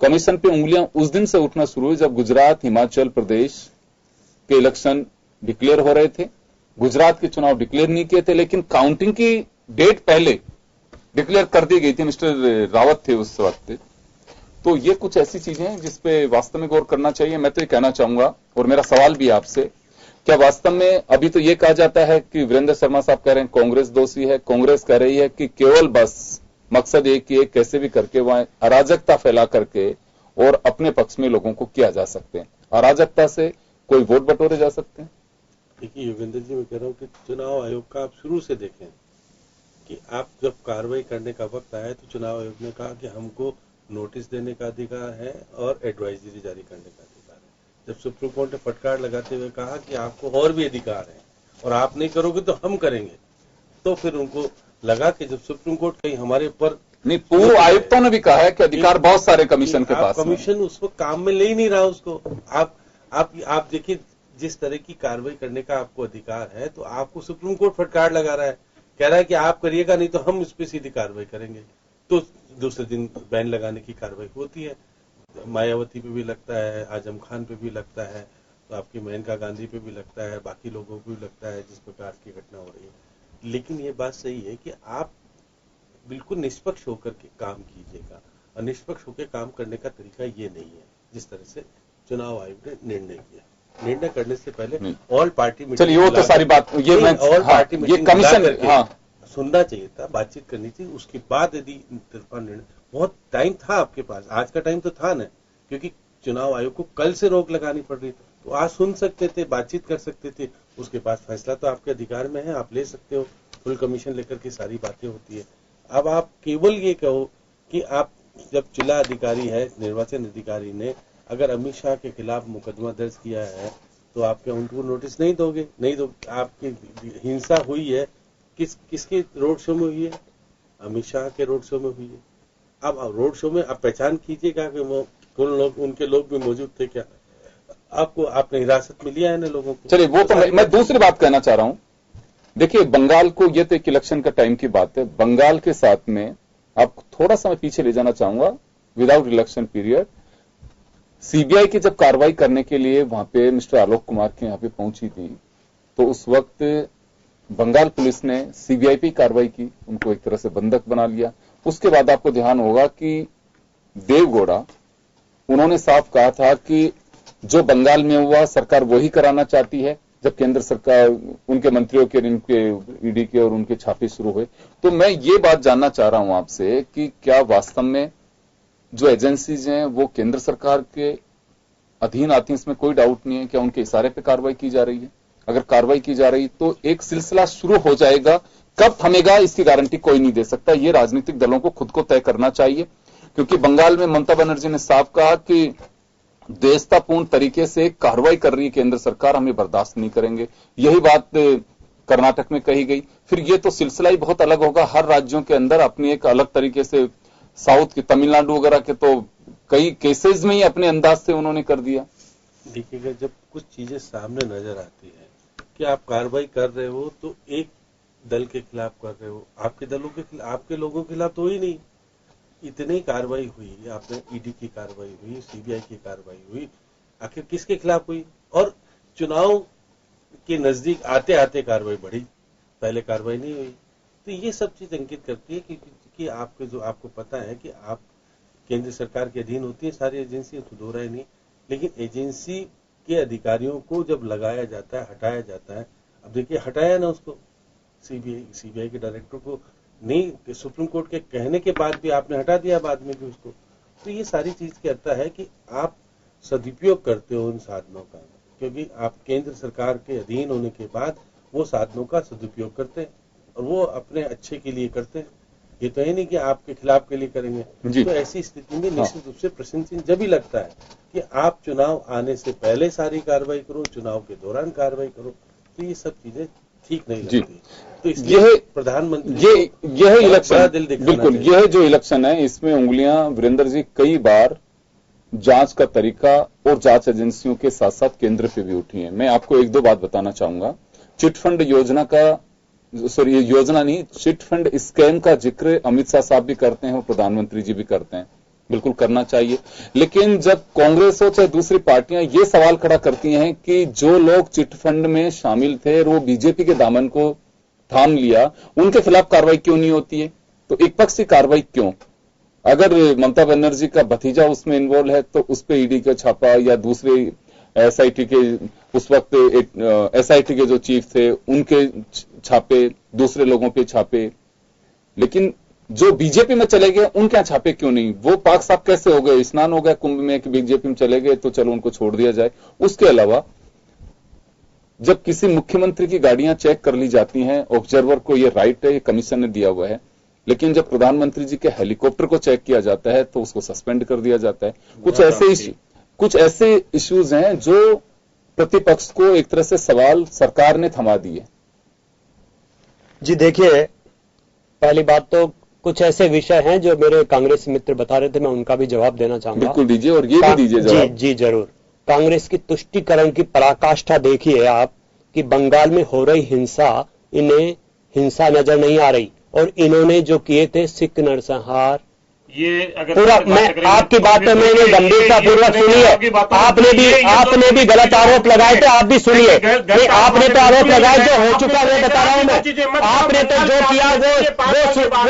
कमीशन पे उंगलियां उस दिन से उठना शुरू हुई जब गुजरात, हिमाचल प्रदेश के इलेक्शन डिक्लेयर हो रहे थे। गुजरात के चुनाव डिक्लेयर नहीं किए थे, लेकिन काउंटिंग की डेट पहले डिक्लेयर कर दी गई थी, मिस्टर रावत थे उस वक्त। तो ये कुछ ऐसी चीजें हैं जिसपे वास्तव में गौर करना चाहिए। मैं तो ये कहना चाहूंगा, और मेरा सवाल भी आपसे, क्या वास्तव में अभी तो ये कहा जाता है कि वीरेंद्र शर्मा साहब कह रहे हैं कांग्रेस दोषी है, कांग्रेस कह रही है कि केवल बस मकसद एक ही है कैसे भी करके वहां अराजकता फैला करके और अपने पक्ष में लोगों को किया जा सकते हैं। अराजकता से कोई वोट बटोरे जा सकते हैं। देखिए योगेंद्र जी, मैं कह रहा हूँ कि चुनाव आयोग का आप शुरू से देखें कि आप जब कार्रवाई करने का वक्त आया तो चुनाव आयोग ने कहा कि हमको नोटिस देने का अधिकार है और एडवाइजरी जारी करने का अधिकार है। जब सुप्रीम कोर्ट ने फटकार लगाते हुए कहा कि आपको और भी अधिकार है और आप नहीं करोगे तो हम करेंगे, तो फिर उनको लगा कि जब सुप्रीम कोर्ट कहीं हमारे ऊपर नहीं, पूर्व आयुक्तों ने भी कहा है कि अधिकार बहुत सारे कमीशन के पास। कमीशन उसको काम में ले ही नहीं रहा उसको। आप देखिए, जिस तरह की कार्रवाई करने का आपको अधिकार है तो आपको सुप्रीम कोर्ट फटकार लगा रहा है, कह रहा है कि आप करिएगा नहीं तो हम इस पे सीधी कार्रवाई करेंगे। तो दूसरे दिन बैन लगाने की कार्रवाई होती है। मायावती पे भी लगता है, आजम खान पे भी लगता है, तो आपकी मेनका गांधी पे भी लगता है, बाकी लोगों को भी लगता है जिस प्रकार की घटना हो रही है। लेकिन ये बात सही है कि आप बिल्कुल निष्पक्ष होकर के काम कीजिएगा, और निष्पक्ष होकर काम करने का तरीका ये नहीं है जिस तरह से चुनाव आयोग ने निर्णय किया। निर्णय करने से पहले ऑल पार्टी मीटिंग, चलिए वो तो सारी बात, ये मैं ऑल पार्टी मीटिंग, ये कमीशन सुनना चाहिए था, बातचीत करनी चाहिए। उसके बाद यदि निर्णय, बहुत टाइम था आपके पास, आज का टाइम तो था ना, क्योंकि चुनाव आयोग को कल से रोक लगानी पड़ रही थी, तो आज सुन सकते थे, बातचीत कर सकते थे। उसके बाद फैसला तो आपके अधिकार में है, आप ले सकते हो। फुल कमीशन लेकर के सारी बातें होती है। अब आप केवल ये कहो कि आप जब जिला अधिकारी है, निर्वाचन अधिकारी ने अगर अमित शाह के खिलाफ मुकदमा दर्ज किया है तो आप क्या उनको नोटिस नहीं दोगे? नहीं दो। आपकी हिंसा हुई है किसके रोड शो में हुई है? अमित शाह के रोड शो में हुई है। अब रोड शो में आप पहचान कीजिएगा कि वो कौन लोग, उनके लोग भी मौजूद थे क्या? आपने हिरासत में लिया है ना लोगों को। चलिए वो तो मैं दूसरी बात कहना चाह रहा हूं। देखिए बंगाल को, ये तो एक इलेक्शन का टाइम की बात है, बंगाल के साथ में आप थोड़ा सा मैं पीछे ले जाना चाहूंगा। विदाउट इलेक्शन पीरियड सीबीआई की जब कार्रवाई करने के लिए वहां पे मिस्टर आलोक कुमार के यहां पे पहुंची थी, तो उस वक्त बंगाल पुलिस ने सीबीआई पे कार्रवाई की, उनको एक तरह से बंधक बना लिया। उसके बाद आपको ध्यान होगा कि देवगौड़ा, उन्होंने साफ कहा था कि जो बंगाल में हुआ सरकार वही कराना चाहती है, जब केंद्र सरकार, उनके मंत्रियों के, इनके ईडी के और उनके छापे शुरू हुए। तो मैं ये बात जानना चाह रहा हूं आपसे कि क्या वास्तव में जो एजेंसीज हैं वो केंद्र सरकार के अधीन आती हैं, इसमें कोई डाउट नहीं है? क्या उनके इशारे पे कार्रवाई की जा रही है? अगर कार्रवाई की जा रही तो एक सिलसिला शुरू हो जाएगा। कब थमेगा इसकी गारंटी कोई नहीं दे सकता। ये राजनीतिक दलों को खुद को तय करना चाहिए, क्योंकि बंगाल में ममता बनर्जी ने साफ कहा कि देशतापूर्ण तरीके से कार्रवाई कर रही है केंद्र सरकार, हमें बर्दाश्त नहीं करेंगे। यही बात कर्नाटक में कही गई। फिर ये तो सिलसिला ही बहुत अलग होगा। हर राज्यों के अंदर अपनी एक अलग तरीके से, साउथ की तमिलनाडु वगैरह के तो कई केसेस में ही अपने अंदाज से उन्होंने कर दिया। देखिएगा, जब कुछ चीजें सामने नजर आती है कि आप कार्रवाई कर रहे हो तो एक दल के खिलाफ कर रहे हो, आपके दलों के खिलाफ, आपके लोगों के खिलाफ तो ही नहीं। इतनी कार्रवाई हुई, आपने ईडी की कार्रवाई हुई, सीबीआई की कार्रवाई हुई, आखिर किसके खिलाफ हुई? और चुनाव के नजदीक आते आते कार्रवाई बढ़ी, पहले कार्रवाई नहीं हुई। तो ये सब चीज इंगित करती है कि आपके जो, आपको पता है कि आप केंद्र सरकार के अधीन होती है सारी एजेंसी, तो दो राय नहीं, लेकिन एजेंसी के अधिकारियों को जब लगाया जाता है, हटाया जाता है। अब देखिए, हटाया ना उसको, सीबीआई के डायरेक्टर को नहीं, सुप्रीम कोर्ट के कहने के बाद भी आपने हटा दिया बाद में भी उसको। तो ये सारी चीज कहता है कि आप सदुपयोग करते हो उन साधनों का, क्योंकि आप केंद्र सरकार के अधीन होने के बाद वो साधनों का सदुपयोग करते हैं और वो अपने अच्छे के लिए करते हैं। ये तो है नहीं कि आपके खिलाफ के लिए करेंगे। तो ऐसी स्थिति में निश्चित रूप से प्रश्न चिन्ह जब भी लगता है कि आप चुनाव आने से पहले सारी कार्रवाई करो, चुनाव के दौरान कार्रवाई करो, तो ये सब चीजें ठीक नहीं लगती। तो इसलिए प्रधानमंत्री यह इलेक्शन, बिल्कुल यह जो इलेक्शन है, इसमें उंगलियां वीरेंद्र जी कई बार जांच का तरीका और जांच एजेंसियों के साथ साथ केंद्र पे भी उठी है। मैं आपको एक दो बात बताना चाहूंगा। चिटफंड योजना का, सॉरी योजना नहीं, चिटफंड स्कैम का जिक्र अमित शाह साहब भी करते हैं और प्रधानमंत्री जी भी करते हैं, बिल्कुल करना चाहिए। लेकिन जब कांग्रेस हो चाहे दूसरी पार्टियां ये सवाल खड़ा करती हैं कि जो लोग चिटफंड में शामिल थे और वो बीजेपी के दामन को थाम लिया, उनके खिलाफ कार्रवाई क्यों नहीं होती है? तो एक पक्षी कार्रवाई क्यों? अगर ममता बनर्जी का भतीजा उसमें इन्वॉल्व है तो उस पर ईडी का छापा, या दूसरे एसआईटी के, उस वक्त एसआईटी के जो चीफ थे उनके छापे, दूसरे लोगों पे छापे। लेकिन जो बीजेपी में चले गए उनके यहाँ छापे क्यों नहीं? वो पाक साफ कैसे हो गए? स्नान हो गया कुंभ में कि बीजेपी में चले गए तो चलो उनको छोड़ दिया जाए। उसके अलावा जब किसी मुख्यमंत्री की गाड़ियां चेक कर ली जाती हैं, ऑब्जर्वर को ये राइट है, ये कमीशन ने दिया हुआ है, लेकिन जब प्रधानमंत्री जी के हेलीकॉप्टर को चेक किया जाता है तो उसको सस्पेंड कर दिया जाता है। कुछ ऐसे इश्यूज हैं जो प्रतिपक्ष को एक तरह से सवाल सरकार ने थमा दिए। जी देखिए, पहली बात तो कुछ ऐसे विषय हैं जो मेरे कांग्रेस मित्र बता रहे थे, मैं उनका भी जवाब देना चाहूंगा। बिल्कुल दीजिए, और ये भी दीजिए जवाब। जी जरूर। कांग्रेस की तुष्टीकरण की पराकाष्ठा देखिए आप कि बंगाल में हो रही हिंसा, इन्हें हिंसा नजर नहीं आ रही, और इन्होंने जो किए थे सिख नरसंहार, ये अगर पूरा मैं आपकी बात में मैंने गंभीरता पूर्वक सुनी है। आपने भी गलत आरोप लगाए थे, आप भी सुनिए। आपने तो आरोप लगाए जो हो चुका, वो बता रहा हूं मैं। आपने तो जो किया वो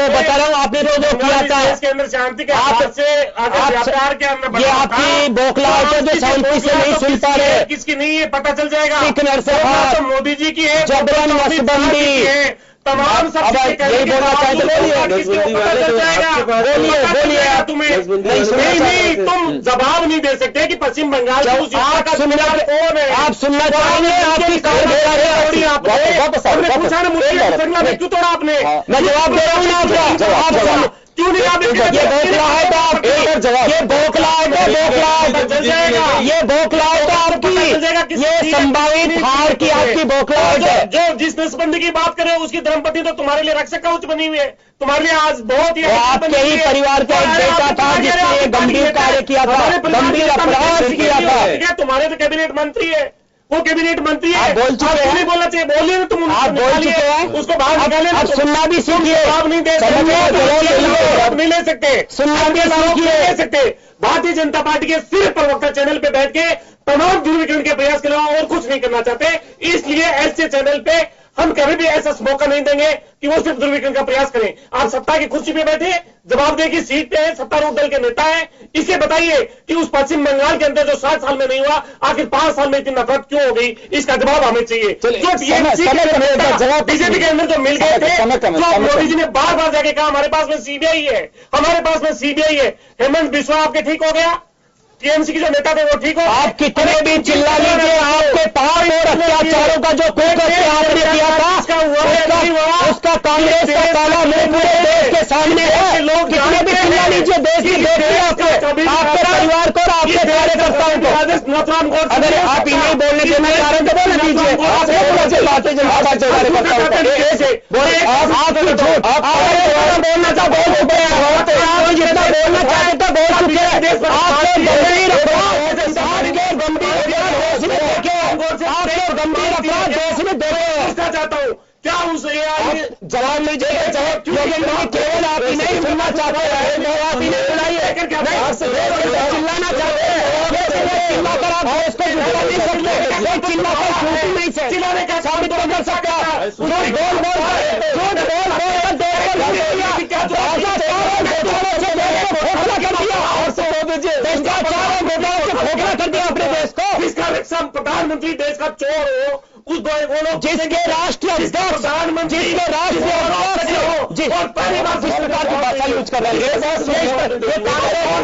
बता रहा हूं, आपने तो जो किया था इसके अंदर शांति के व्यापार के अंदर ये आपकी बौखलाहट है जो शांति से नहीं सुन पा रहे। किसकी नहीं है पता चल जाएगा। सिख नरसंहार तो मोदी जी की है, जबरन नसबंदी है, तमाम सब यही बोलना चाहते बोलिए तुम्हें नहीं, तुम जवाब नहीं दे सकते कि पश्चिम बंगाल आप सुनना चाहेंगे। आपकी पूछा ना मुझे क्यों तोड़ा आपने? मैं जवाब दे रहा हूँ ना आपका। क्यों नहीं आप ये बौखलाहट आपकी, ये बौखलाहट है, ये बौखलाहट आपकी, ये संभावित हार की आपकी बौखलाहट है। जो जिस नसबंदी की बात करें उसकी धर्मपत्नी तो तुम्हारे लिए रक्षक कवच बनी हुई है, तुम्हारे लिए आज बहुत ही आपके ही परिवार का एक बेटा था जिसने गंभीर कार्य किया था, गंभीर अपराध किया था। तुम्हारे तो कैबिनेट मंत्री है, वो कैबिनेट मंत्री है, आप बोल चुके हैं। नहीं बोलना चाहिए, बोलिए ना तुम, आप बोल चुके हैं, उसको बाहर निकाले। आप सुनना भी सीखिए, जवाब नहीं दे सकते, नहीं ले सकते, सुनना भी ले सकते। भारतीय जनता पार्टी के सिर्फ प्रवक्ता चैनल पे बैठ के तमाम ध्रुवीकरण के प्रयास के अलावा और कुछ नहीं करना चाहते, इसलिए ऐसे चैनल पे हम कभी भी ऐसा मौका नहीं देंगे कि वो सिर्फ ध्रुवीकरण का प्रयास करें। आप सत्ता की कुर्सी पे बैठे, जवाबदेही की सीट पे है, सत्तारूढ़ दल के नेता है, इसे बताइए कि उस पश्चिम बंगाल के अंदर जो 60 साल में नहीं हुआ, आखिर 5 साल में इतनी नफरत क्यों हो गई, इसका जवाब हमें चाहिए। जो बीजेपी के अंदर जो मिल गए थे, जो मोदी जी ने बार बार जाके कहा हमारे पास में सीबीआई है, हमारे पास में सीबीआई है। हेमंत बिस्वा आपके ठीक हो गया, टीएमसी के जो नेता थे वो ठीक हो। आप कितने भी चिल्ला लीजिए, आपके पाप और अत्याचारों का जो आपने किया था उसका कांग्रेस का काला मुंह पूरे देश के सामने है। लोग कितने भी चिल्ला लीजिए, देश की देखिए आपके परिवार को और आपके कार्यकर्ताओं को। अगर आप इन्हें बोलने देना चाह रहे तो बोलने दीजिए। भारतीय जनता पार्टी बोलना चाहते आप जितना बोलना चाहते तो बोल चुके हैं। चाहता हूँ क्या उसे जवाब नहीं चाहिए, केवल आप ही नहीं सुनना चाहते हैं, आप ही नहीं सुनाइए, चिल्लाना चाहते हैं, चिल्लाकर आप देश को जिता नहीं सकते, चिल्लाकर छूट नहीं सकते, चिल्लाने का साबित तो कर सकता है। प्रधानमंत्री देश का चोर हो, उस वो लोग जिसके राष्ट्रीय प्रधानमंत्री और पहली बार जिस प्रकार की भाषा यूज कर रहे हैं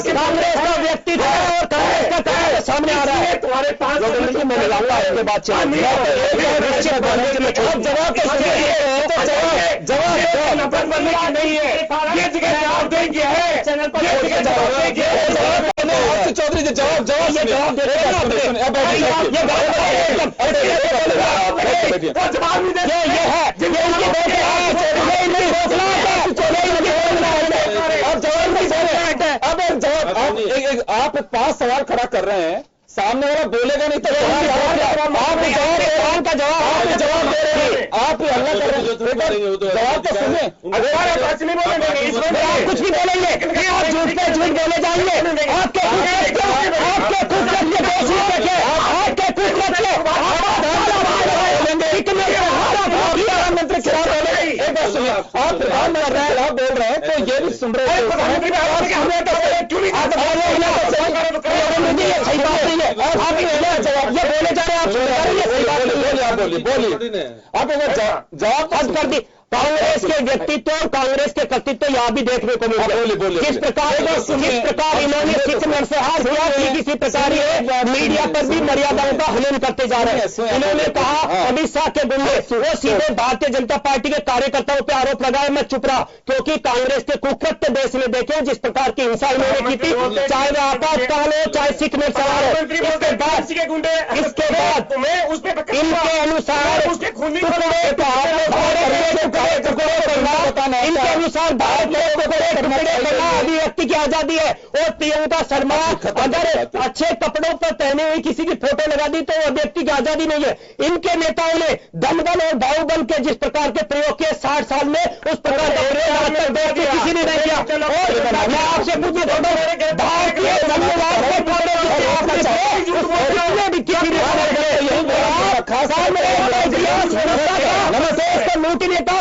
कांग्रेस का व्यक्तित्व और कांग्रेस का कार्य सामने आ रहा है। तुम्हारे पास मैं लगाऊंगा आपके बात जवाब नहीं है, ये जगह जवाब देंगे है चैनल पर चौधरी जी जवाब दे रहे हैं। आप 5 सवाल खड़ा कर रहे हैं, सामने वाला बोलेगा नहीं तो आप जवाब दे रहे हैं, आप हल्ला कर रहे हैं, जवाब तो सुने। आप कुछ भी बोलेंगे, आप झूठ पे झूठ बोले जाएंगे, आपके आप प्रधानमंत्री बोल रहे हैं तो ये भी सुन रहे हैं। सही बात नहीं है, आप ये बोले जा रहे हैं, आप बोलिए आप जवाब बंद कर दी। कांग्रेस के व्यक्तित्व और कांग्रेस के कर्तृत्व यहाँ भी देखने को मिल गया। जिस प्रकार इन्होंने सिख नरसंहार किया, किसी प्रकार ये मीडिया पर भी मर्यादाओं का हनन करते जा रहे हैं। इन्होंने कहा अमित शाह के गुंडे वो सीधे भारतीय जनता पार्टी के कार्यकर्ताओं पर आरोप लगाए, मैं चुप रहा, क्योंकि कांग्रेस के कुकृत्य देश में देखे जिस प्रकार की हिंसा इन्होंने की थी, चाहे वह आपातकाल हो चाहे सिख नरसंहार हो। इसके बाद इनके अनुसार इनके अनुसार भारत में अभिव्यक्ति की आजादी है। और प्रियंका शर्मा अगर अच्छे कपड़ों पर पहने हुई किसी की फोटो लगा दी तो वो अभिव्यक्ति की आजादी नहीं है। इनके नेताओं ने दमबल और बाहुबल के जिस प्रकार के प्रयोग किए 60 साल में, उस प्रकार का प्रयोग किसी ने नहीं किया। और मैं आपसे पूछना चाहता हूं, भारतीय धन्यवाद भी किसी ने नमस्ते नेता